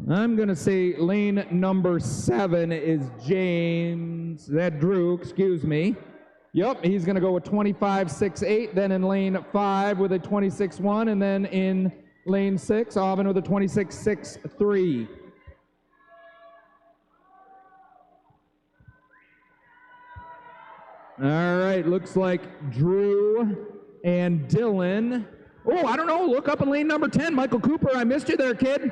I'm going to say lane number 7 is James, Drew, excuse me. Yep, he's going to go with 25.68, then in lane 5 with a 26.1, and then in lane 6, Auburn with a 26.63. All right, looks like Drew and Dylan. Oh, I don't know, look up in lane number 10, Michael Cooper, I missed you there, kid.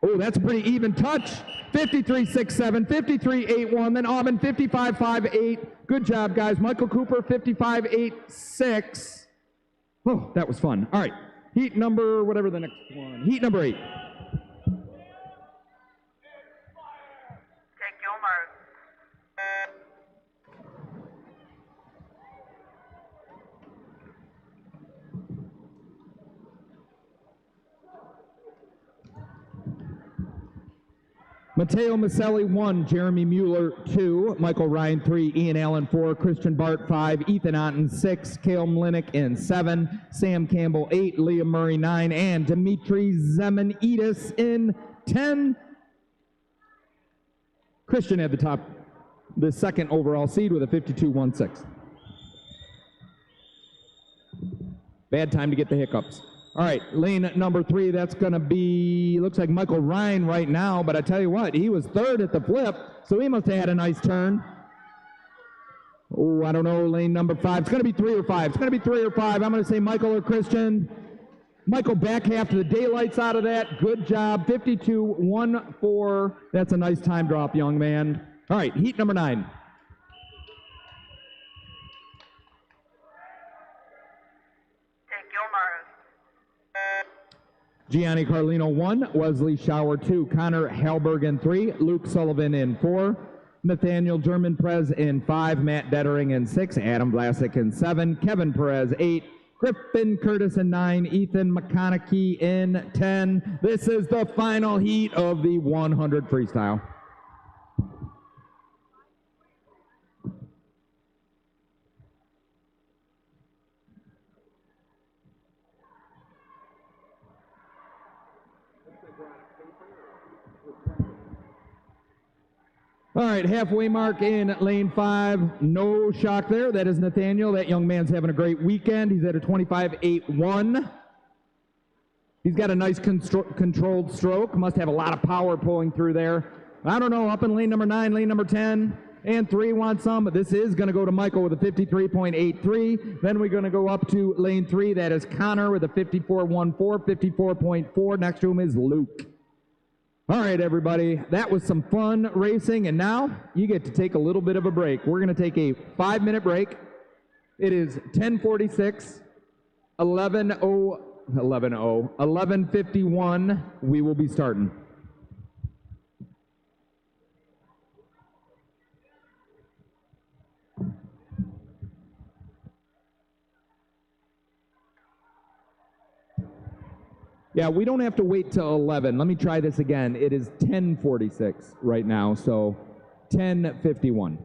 Oh, that's a pretty even touch. 53.67, 53.81, then Auburn 55.58. Good job, guys. Michael Cooper 55.86. Oh, that was fun. All right, heat number, whatever the next one. Heat number 8. Take your mark. Matteo Maselli 1, Jeremy Mueller 2, Michael Ryan 3, Ian Allen 4, Christian Bart 5, Ethan Otten 6, Cale Mlinick in 7, Sam Campbell 8, Liam Murray 9, and Dimitri Zemanidis in 10. Christian at the second overall seed with a 52.16. Bad time to get the hiccups. All right, lane number 3, that's going to be, looks like Michael Ryan right now, but I tell you what, he was third at the flip, so he must have had a nice turn. Oh, I don't know, lane number 5. It's going to be 3 or 5. It's going to be 3 or 5. I'm going to say Michael or Christian. Michael back half to the daylights out of that. Good job, 52.14. That's a nice time drop, young man. All right, heat number 9. Take your mark. Gianni Carlino 1, Wesley Schauer 2, Connor Halberg in 3, Luke Sullivan in 4, Nathaniel German Perez in 5, Matt Dettering in 6, Adam Vlasic in 7, Kevin Perez 8, Griffin Curtis in 9, Ethan McConaughey in 10. This is the final heat of the 100 freestyle. All right, halfway mark in lane 5. No shock there. That is Nathaniel. That young man's having a great weekend. He's at a 25.81. He's got a nice controlled stroke. Must have a lot of power pulling through there. I don't know, up in lane number 9, lane number 10, and 3 wants some, but this is going to go to Michael with a 53.83. Then we're going to go up to lane 3. That is Connor with a 54.14, 54.4. Next to him is Luke. All right, everybody, that was some fun racing, and now you get to take a little bit of a break. We're going to take a 5-minute break. It is 10:46, 11:51. We will be starting. Yeah, we don't have to wait till 11. Let me try this again. It is 10:46 right now, so 10:51.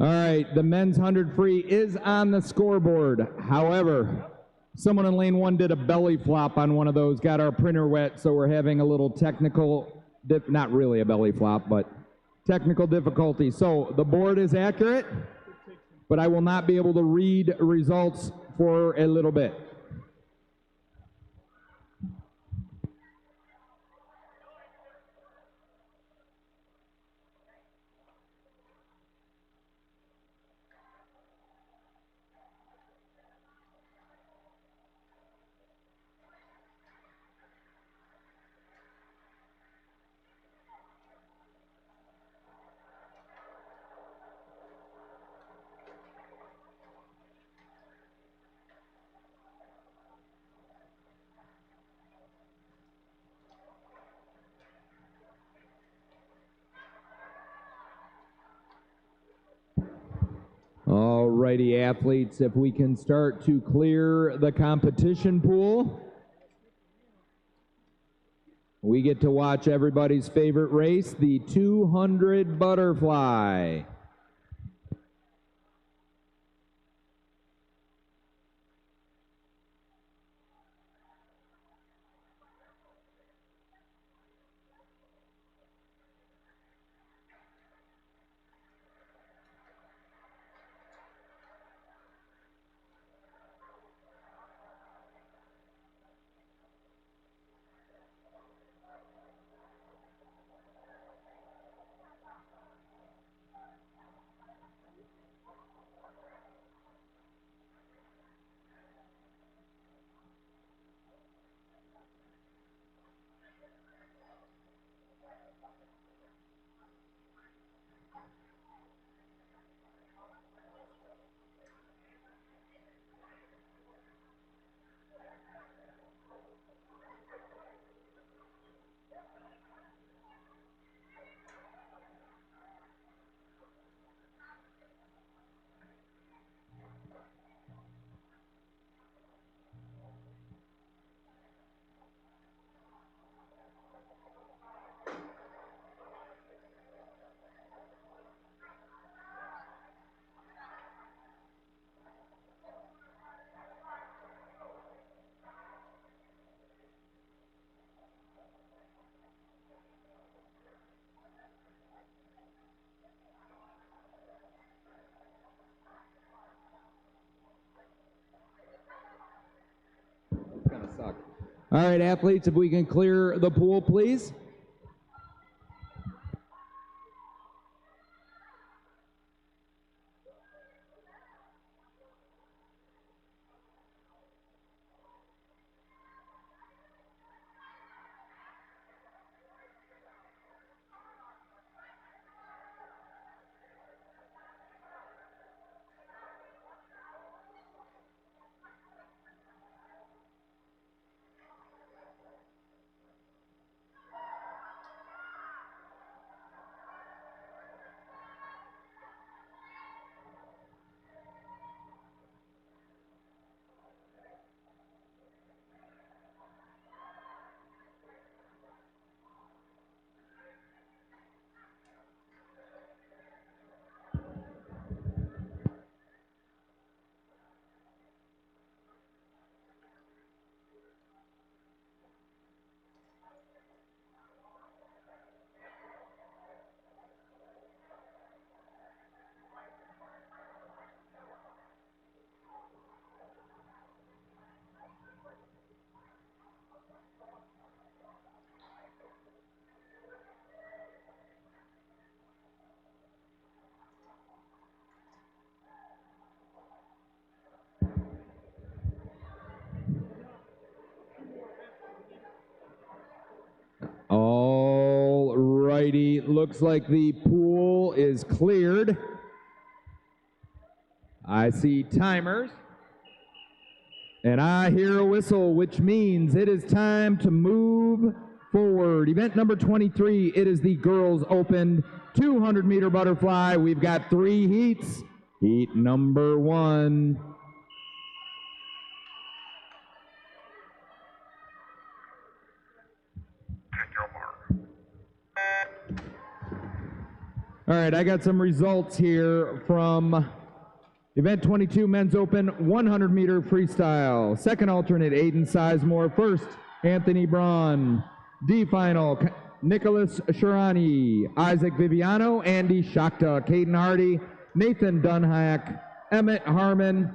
All right, the men's 100 free is on the scoreboard. However, someone in lane 1 did a belly flop on one of those, got our printer wet, so we're having a little technical, not really a belly flop, but technical difficulty. So the board is accurate, but I will not be able to read results for a little bit. All righty, athletes, if we can start to clear the competition pool. We get to watch everybody's favorite race, the 200 butterfly. All right, athletes, if we can clear the pool, please. All righty, looks like the pool is cleared. I see timers. And I hear a whistle, which means it is time to move forward. Event number 23, it is the Girls Open 200-meter butterfly. We've got 3 heats. Heat number 1. All right, I got some results here from Event 22 Men's Open 100-meter freestyle. Second alternate, Aiden Sizemore. First, Anthony Braun. D final, Nicholas Shirani, Isaac Viviano, Andy Shakta, Caden Hardy, Nathan Dunhack, Emmett Harmon,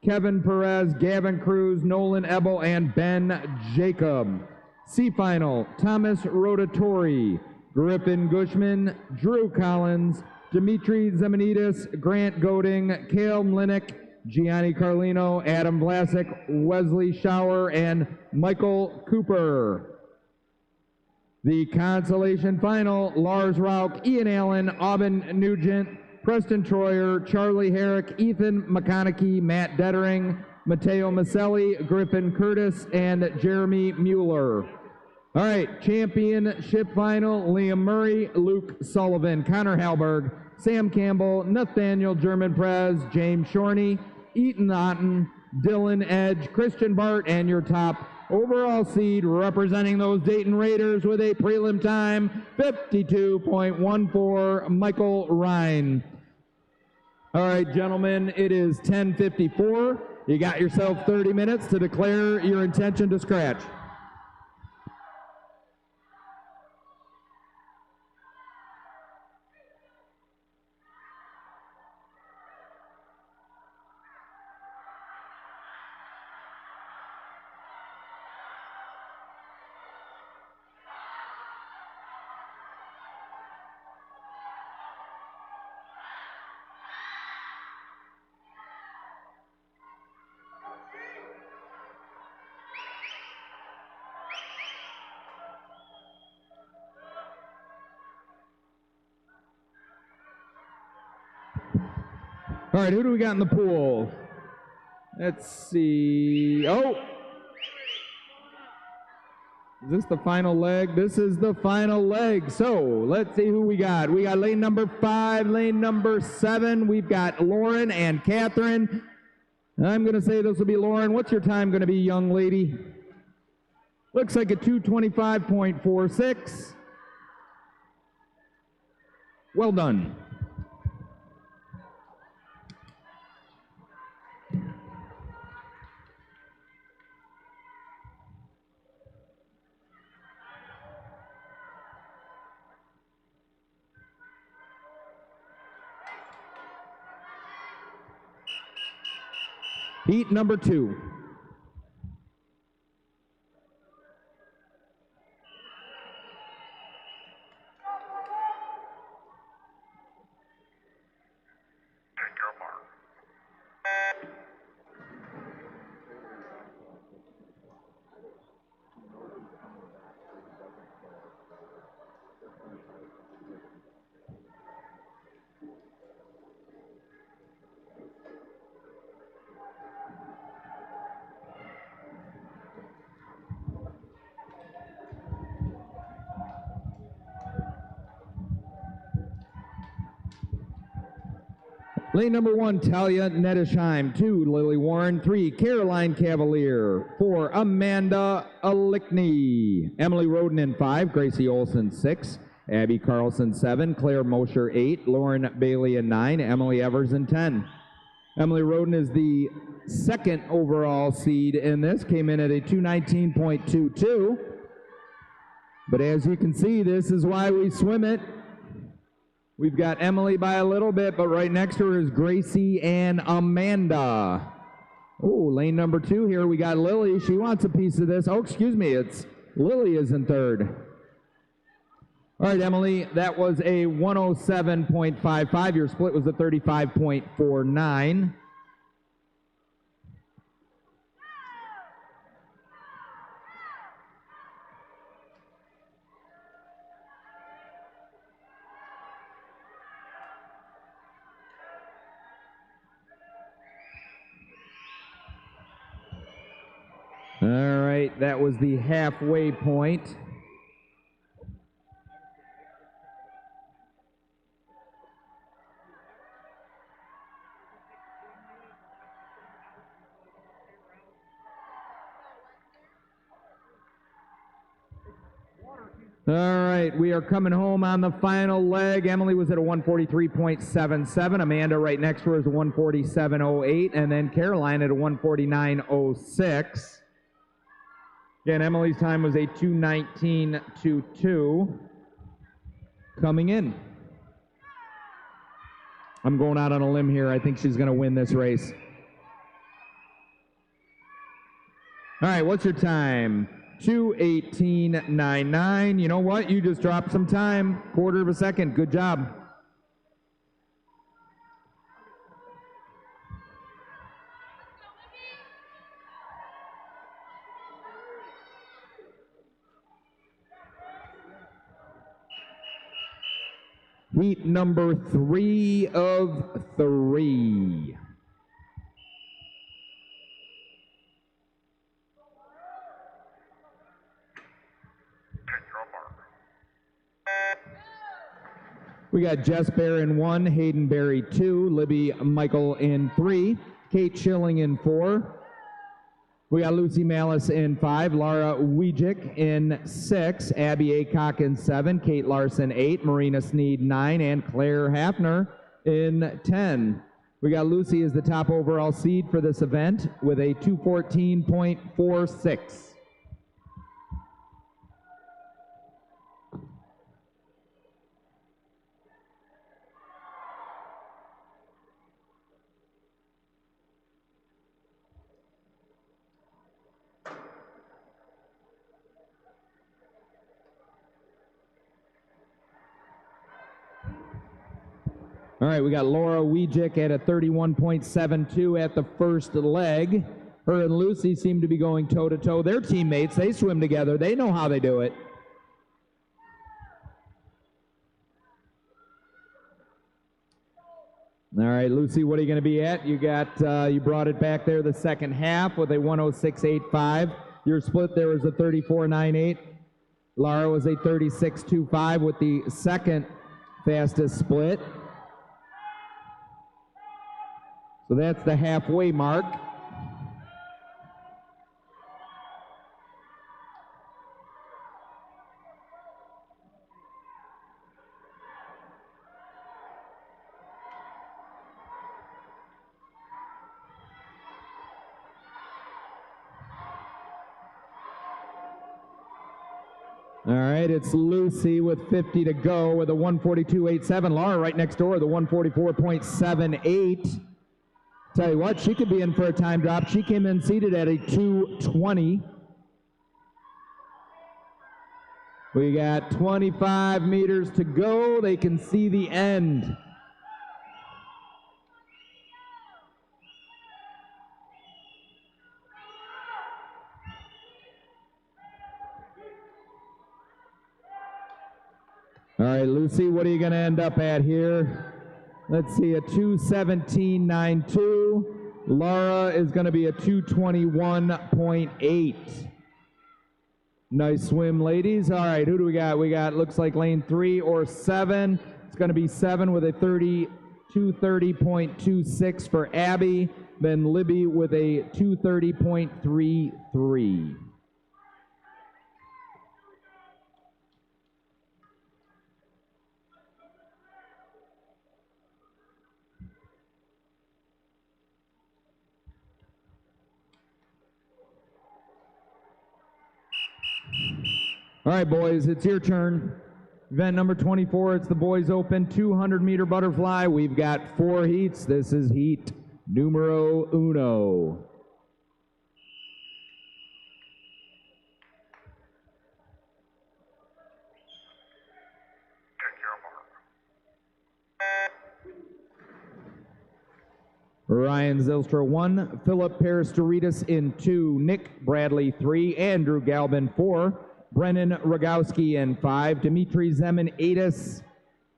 Kevin Perez, Gavin Cruz, Nolan Ebel, and Ben Jacob. C final, Thomas Rotatori, Griffin Gushman, Drew Collins, Dimitri Zemanidis, Grant Goding, Cale Mlinick, Gianni Carlino, Adam Vlasic, Wesley Schauer, and Michael Cooper. The consolation final, Lars Rauch, Ian Allen, Aubin Nugent, Preston Troyer, Charlie Herrick, Ethan McConaughey, Matt Dettering, Matteo Maselli, Griffin Curtis, and Jeremy Mueller. All right, championship final, Liam Murray, Luke Sullivan, Connor Halberg, Sam Campbell, Nathaniel German-Prez, James Shorney, Eaton Otten, Dylan Edge, Christian Bart, and your top overall seed representing those Dayton Raiders with a prelim time, 52.14, Michael Ryan. All right, gentlemen, it is 10:54. You got yourself 30 minutes to declare your intention to scratch. All right, who do we got in the pool? Let's see. Oh! Is this the final leg? This is the final leg. So let's see who we got. We got lane number 5, lane number 7. We've got Lauren and Catherine. I'm going to say this will be Lauren. What's your time going to be, young lady? Looks like a 2:25.46. Well done. Heat number 2. Lane number 1, Talia Nettesheim. 2, Lily Warren. 3, Caroline Cavalier. 4, Amanda Alickney. Emily Roden in 5, Gracie Olson 6, Abby Carlson 7, Claire Mosher 8, Lauren Bailey in 9, Emily Evers in 10. Emily Roden is the second overall seed in this, came in at a 219.22. But as you can see, this is why we swim it. We've got Emily by a little bit, but right next to her is Gracie and Amanda. Oh, lane number 2 here, we got Lily. She wants a piece of this. Oh, excuse me, it's Lily is in 3rd. All right, Emily, that was a 107.55. Your split was a 35.49. All right, that was the halfway point. All right, we are coming home on the final leg. Emily was at a 143.77. Amanda right next to her is a 147.08, and then Caroline at a 149.06. Again, Emily's time was a 219.22 coming in. I'm going out on a limb here. I think she's going to win this race. All right, what's your time? 2:18.99. You know what? You just dropped some time. Quarter of a second. Good job. Heat number 3 of 3. We got Jess Bear in 1, Hayden Berry 2, Libby Michael in 3, Kate Schilling in 4. We got Lucy Malice in 5, Laura Wijik in 6, Abby Acock in 7, Kate Larson 8, Marina Sneed 9, and Claire Hafner in 10. We got Lucy as the top overall seed for this event with a 214.46. All right, we got Laura Wijik at a 31.72 at the first leg. Her and Lucy seem to be going toe-to-toe. They're teammates. They swim together. They know how they do it. All right, Lucy, what are you going to be at? You got, you brought it back there the second half with a 106.85. Your split there was a 34.98. Laura was a 36.25 with the second fastest split. So that's the halfway mark. All right, it's Lucy with 50 to go with a 142.87. Laura right next door, the 144.78. Tell you what, she could be in for a time drop. She came in seated at a 2:20. We got 25 meters to go. They can see the end. All right, Lucy, what are you going to end up at here? Let's see, a 2:17.92. Laura is going to be a 2:21.8. Nice swim, ladies. All right, who do we got? We got, looks like lane 3 or 7. It's going to be 7 with a 230.26 for Abby, then Libby with a 230.33. All right, boys, it's your turn. Event number 24, it's the Boys Open 200-meter butterfly. We've got 4 heats. This is heat numero uno. Ryan Zylstra 1, Philip Peristorides in 2, Nick Bradley 3, Andrew Galvin 4, Brennan Rogowski in 5, Dimitri Zeman-Adis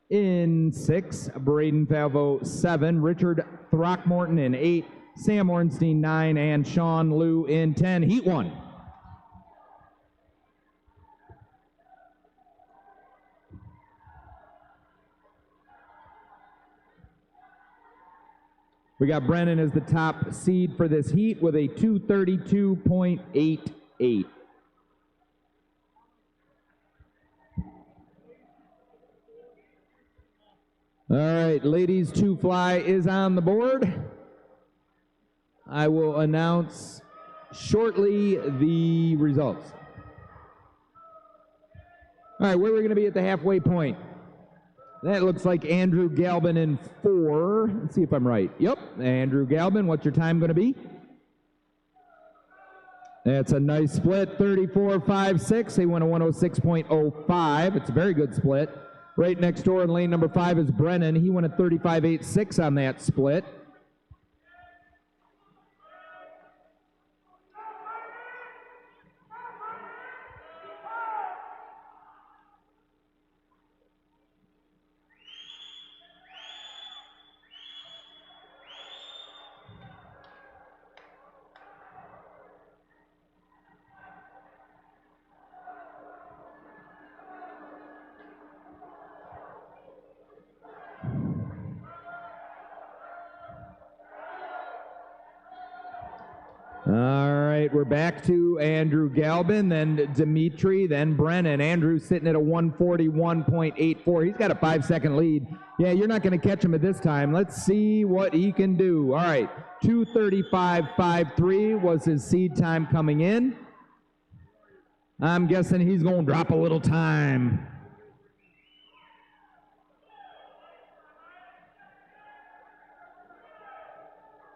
in 6, Braden Falvo 7, Richard Throckmorton in 8, Sam Ornstein 9, and Sean Liu in 10. Heat 1. We got Brennan as the top seed for this heat with a 232.88. All right, ladies, 2 fly is on the board. I will announce shortly the results. All right, where are we going to be at the halfway point? That looks like Andrew Galvin in 4. Let's see if I'm right. Yep, Andrew Galvin, what's your time going to be? That's a nice split, 34.56. He went a 106.05. It's a very good split. Right next door in lane number 5 is Brennan. He went a 35.86 on that split. All right, we're back to Andrew Galvin, then Dimitri, then Brennan. Andrew sitting at a 141.84. He's got a 5-second lead. Yeah, you're not going to catch him at this time. Let's see what he can do. All right, 235.53 was his seed time coming in. I'm guessing he's going to drop a little time.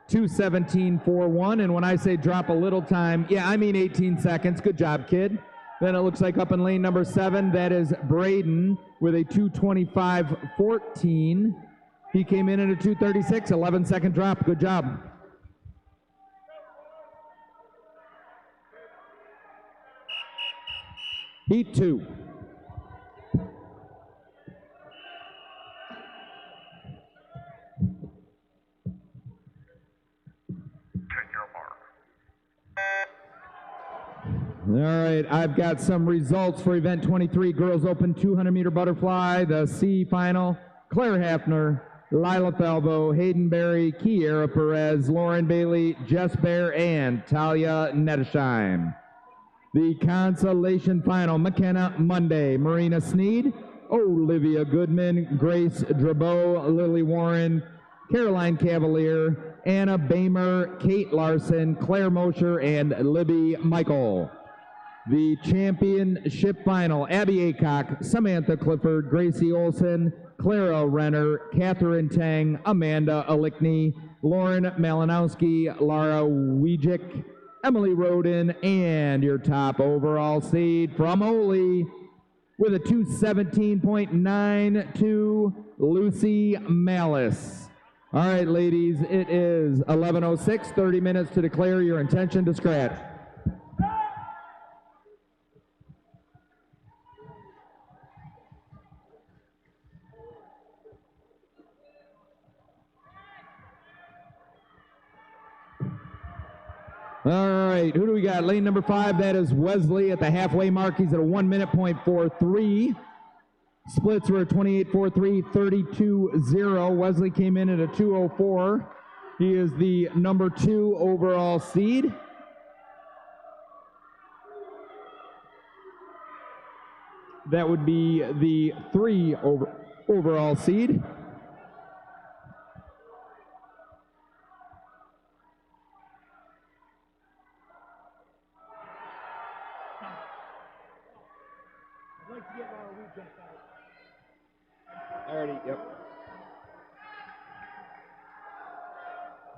2:17.41, and when I say drop a little time, yeah, I mean 18 seconds. Good job, kid. Then it looks like up in lane number 7, that is Braden with a 2:25.14. He came in at a 2:36, 11-second drop. Good job. Heat 2. All right, I've got some results for event 23, Girls Open 200-meter butterfly, the C final. Claire Hafner, Lila Falvo, Hayden Berry, Kiera Perez, Lauren Bailey, Jess Bear, and Talia Nettesheim. The consolation final, McKenna Monday, Marina Sneed, Olivia Goodman, Grace Drabeau, Lily Warren, Caroline Cavalier, Anna Bamer, Kate Larson, Claire Mosher, and Libby Michael. The championship final, Abby Acock, Samantha Clifford, Gracie Olson, Clara Renner, Catherine Tang, Amanda Alickney, Lauren Malinowski, Lara Wijik, Emily Roden, and your top overall seed from OLY with a 2:17.92, Lucy Malice. All right, ladies, it is 11:06, 30 minutes to declare your intention to scratch. All right, who do we got? Lane number 5, that is Wesley at the halfway mark. He's at a 1:43. Splits were 28-4-3, 32-0. Wesley came in at a 204. He is the number 2 overall seed. That would be the 3 overall seed.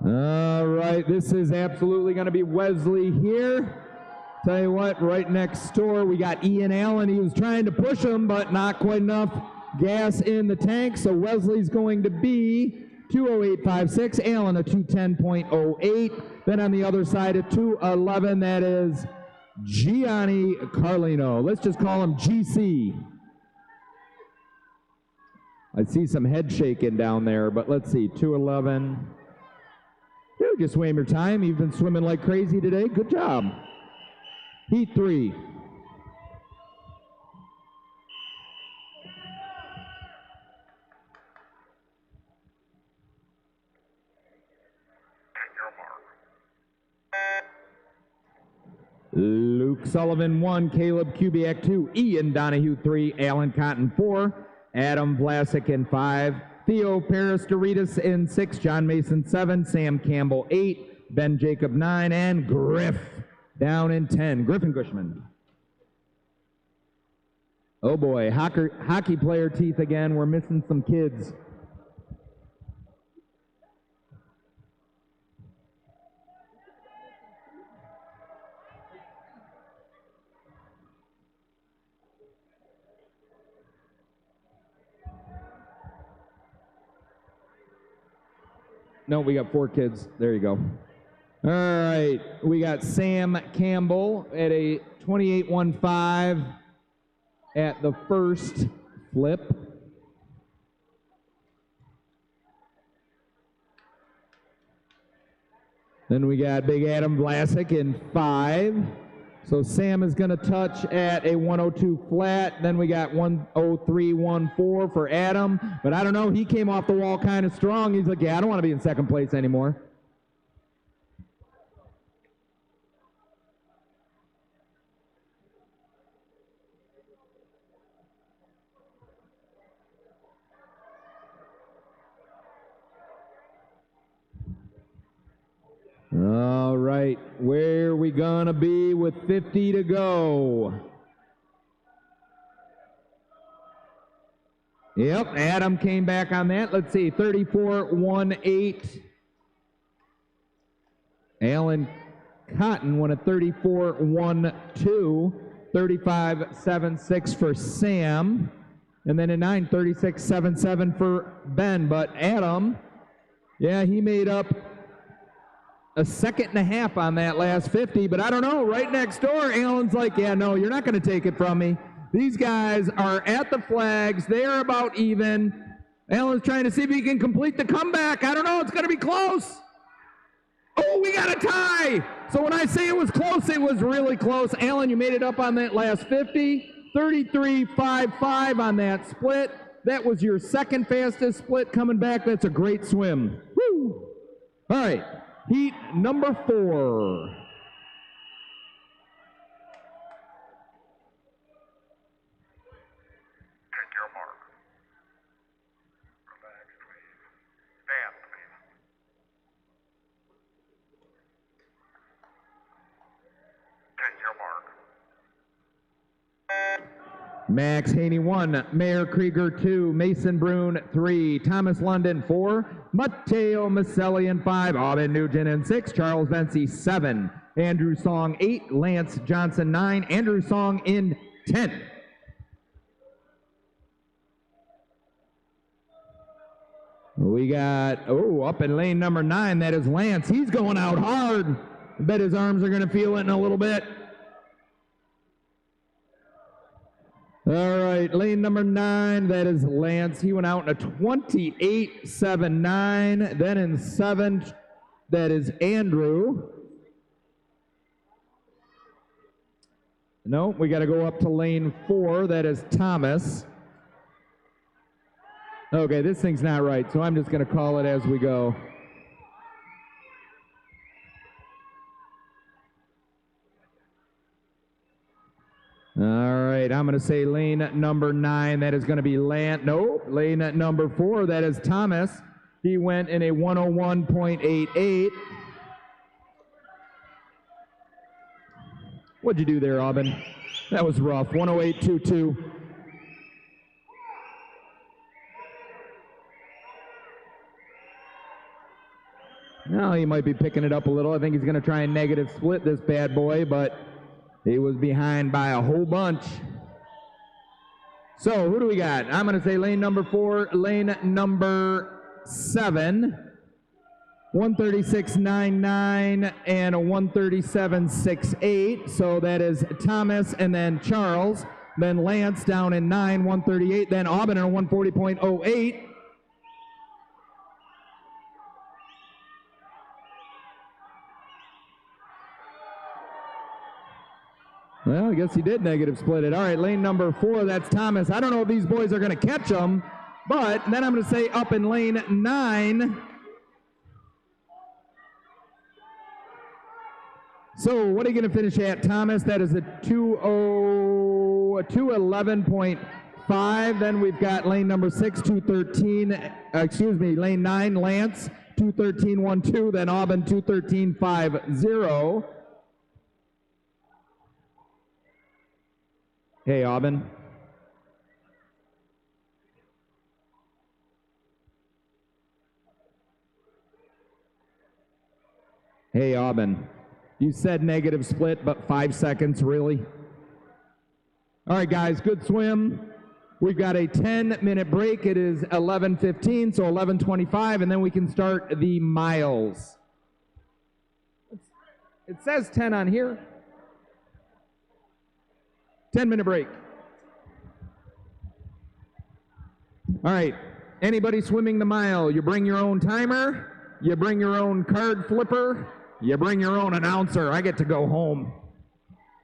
All right, this is absolutely going to be Wesley here. Tell you what, right next door we got Ian Allen. He was trying to push him, but not quite enough gas in the tank. So Wesley's going to be 208.56, Allen a 210.08. Then on the other side at 211, that is Gianni Carlino. Let's just call him GC. I see some head shaking down there, but let's see, 211. Dude, just swam your time. You've been swimming like crazy today. Good job. Heat 3. Luke Sullivan 1, Caleb Kubiak 2, Ian Donahue 3, Alan Cotton 4, Adam Vlasic in 5, Theo Paris Doritas in 6, John Mason 7, Sam Campbell 8, Ben Jacob 9, and Griff down in 10. Griffin Gushman. Oh boy, hockey player teeth again. We're missing some kids. No, we got 4 kids. There you go. All right, we got Sam Campbell at a 28.15 at the first flip. Then we got Big Adam Vlasic in 5. So Sam is going to touch at a 102 flat. Then we got 103.14 for Adam. But I don't know, he came off the wall kind of strong. He's like, yeah, I don't want to be in second place anymore. All right, where are we gonna be with 50 to go? Yep, Adam came back on that. Let's see, 34.18. Alan Cotton won a 34.12. 35.76 for Sam. And then a 9, 36.77 for Ben. But Adam, yeah, he made up a second and a half on that last 50, but I don't know, right next door, Alan's like, yeah, no, you're not going to take it from me. These guys are at the flags. They are about even. Alan's trying to see if he can complete the comeback. I don't know, it's going to be close. Oh, we got a tie. So when I say it was close, it was really close. Alan, you made it up on that last 50. 33.55 on that split. That was your second fastest split coming back. That's a great swim. Woo! All right. Heat number 4. Take your mark. Relax, please. Stand, please. Take your mark. Max Haney 1, Mayor Krieger 2, Mason Brune 3, Thomas London 4, Matteo Maselli in 5, Aubin Nugent in 6, Charles Vency 7, Andrew Song 8, Lance Johnson 9, Andrew Song in 10. We got, up in lane number 9, that is Lance. He's going out hard. I bet his arms are going to feel it in a little bit. All right, lane number 9, that is Lance. He went out in a 28.79. Then in 7th, that is Andrew. No, we got to go up to lane 4. That is Thomas. Okay, this thing's not right, so I'm just going to call it as we go. All right, I'm going to say lane number 9. That is going to be lane number 4. That is Thomas. He went in a 101.88. What'd you do there, Aubin? That was rough. 108.22. Now he might be picking it up a little. I think he's going to try and negative split this bad boy, but he was behind by a whole bunch. So who do we got? I'm going to say lane number 4, lane number 7, 136.99 and a 137.68. So that is Thomas and then Charles, then Lance down in 9, 138, then Aubin in a 140.08. Well, I guess he did negative split it. All right, lane number 4, that's Thomas. I don't know if these boys are going to catch him, but then I'm going to say up in lane 9. So what are you going to finish at, Thomas? That is a 211.5. Then we've got lane number 6, 213, lane 9, Lance, 213.12. Then Aubin, 213.50. Hey, Aubin. Hey, Aubin. You said negative split, but 5 seconds, really? All right, guys, good swim. We've got a 10-minute break. It is 11:15, so 11:25, and then we can start the miles. It says 10 on here. 10-minute break. All right, anybody swimming the mile, you bring your own timer, you bring your own card flipper, you bring your own announcer. I get to go home.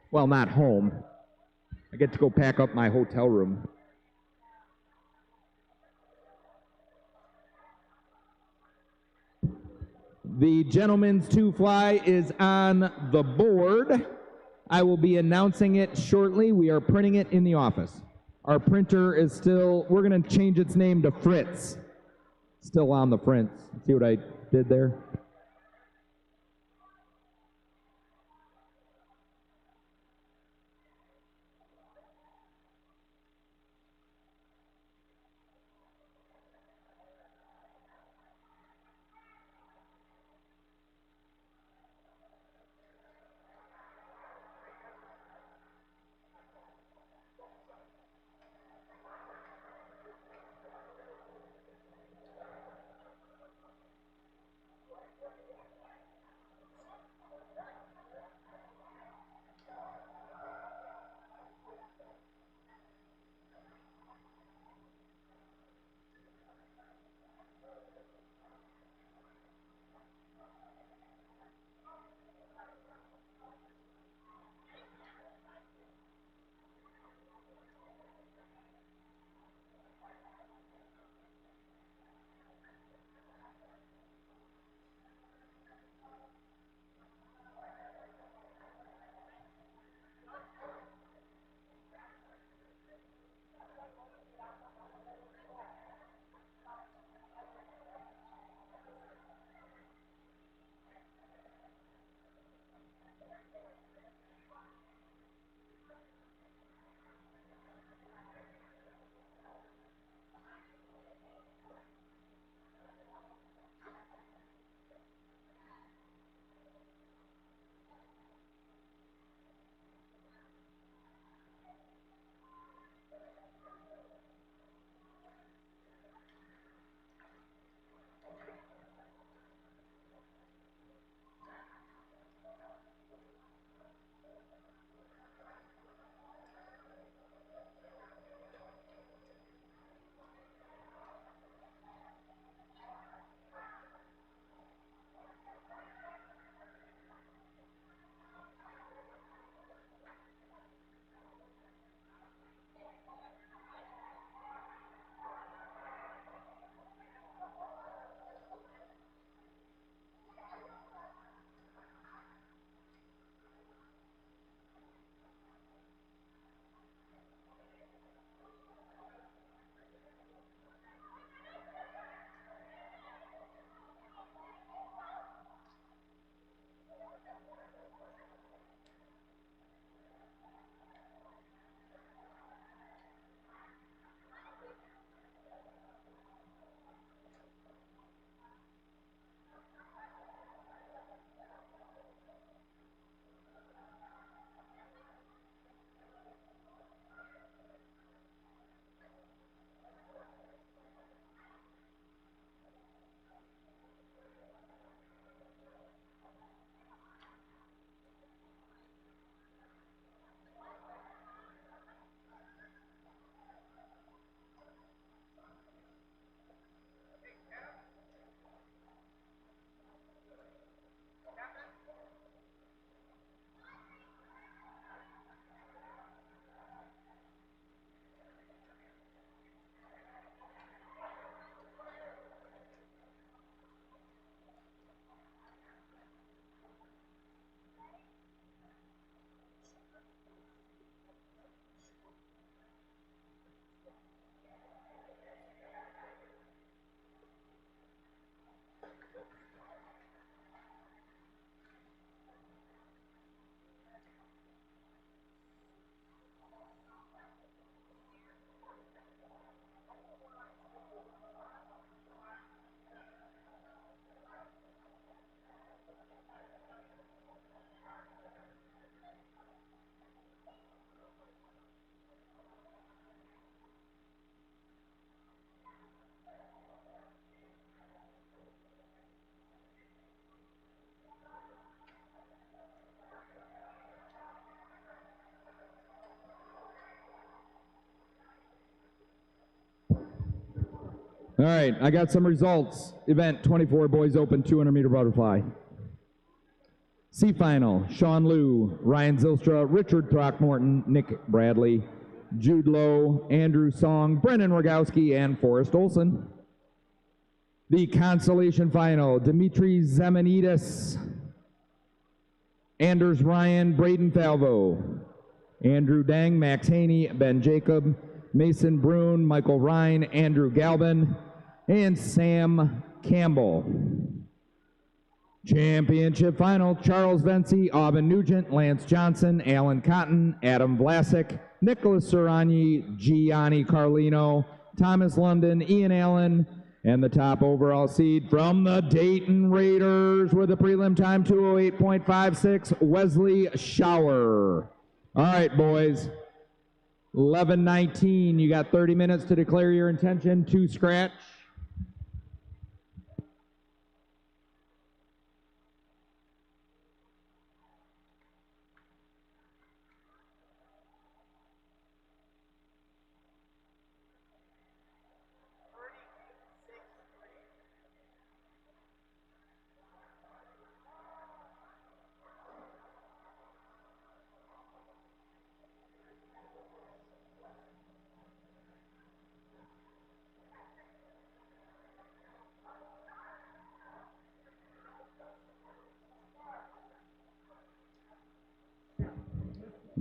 Well, not home. I get to go pack up my hotel room. The gentleman's 2-fly is on the board. I will be announcing it shortly. We are printing it in the office. Our printer is still, we're going to change its name to Fritz. Still on the Fritz. See what I did there? All right, I got some results. Event 24 Boys Open 200-meter butterfly. C final, Sean Liu, Ryan Zylstra, Richard Throckmorton, Nick Bradley, Jude Lowe, Andrew Song, Brennan Rogowski, and Forrest Olson. The consolation final, Dimitri Zemanidis, Anders Ryan, Braden Falvo, Andrew Dang, Max Haney, Ben Jacob, Mason Brune, Michael Ryan, Andrew Galvin, and Sam Campbell. Championship final, Charles Vency, Aubin Nugent, Lance Johnson, Alan Cotton, Adam Vlasic, Nicholas Serrani, Gianni Carlino, Thomas London, Ian Allen, and the top overall seed from the Dayton Raiders with a prelim time 208.56, Wesley Schauer. All right, boys. 11:19, you got 30 minutes to declare your intention to scratch.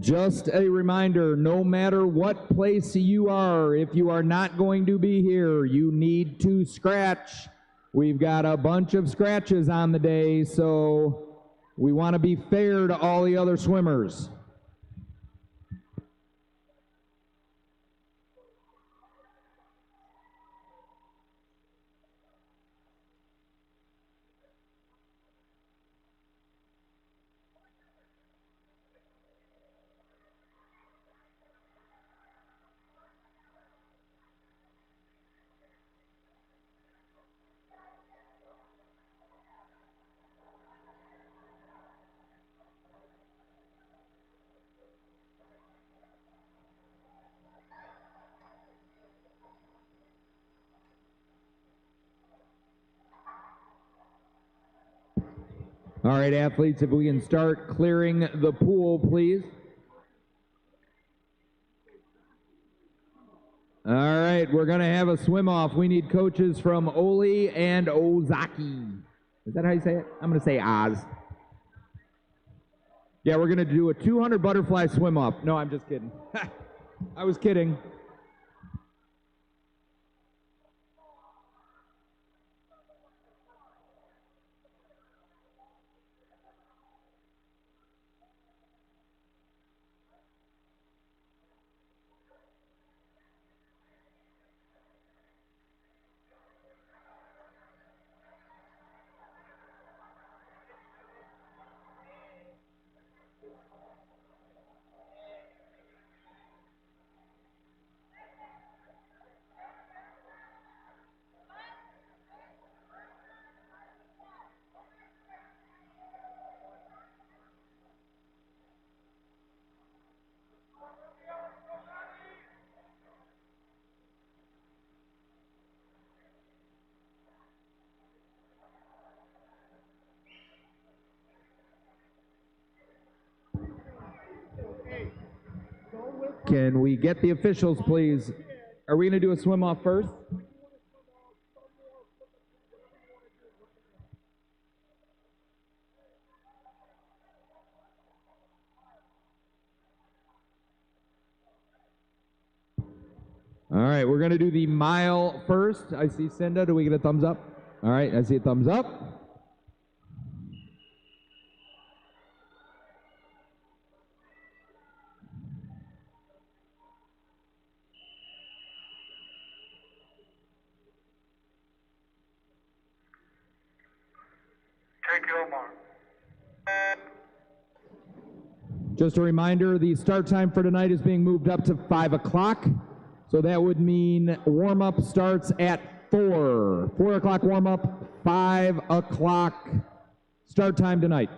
Just a reminder, no matter what place you are, if you are not going to be here, you need to scratch. We've got a bunch of scratches on the day, so we want to be fair to all the other swimmers. All right, athletes, if we can start clearing the pool, please. All right, we're going to have a swim-off. We need coaches from OLY and Ozaki. Is that how you say it? I'm going to say Oz. Yeah, we're going to do a 200 butterfly swim-off. No, I'm just kidding. I was kidding. Can we get the officials, please? Are we going to do a swim-off first? All right, we're going to do the mile first. I see Cinda. Do we get a thumbs up? All right, I see a thumbs up. Take your mark. Just a reminder, the start time for tonight is being moved up to 5 o'clock. So that would mean warm-up starts at 4. 4 o'clock warm-up, 5 o'clock start time tonight.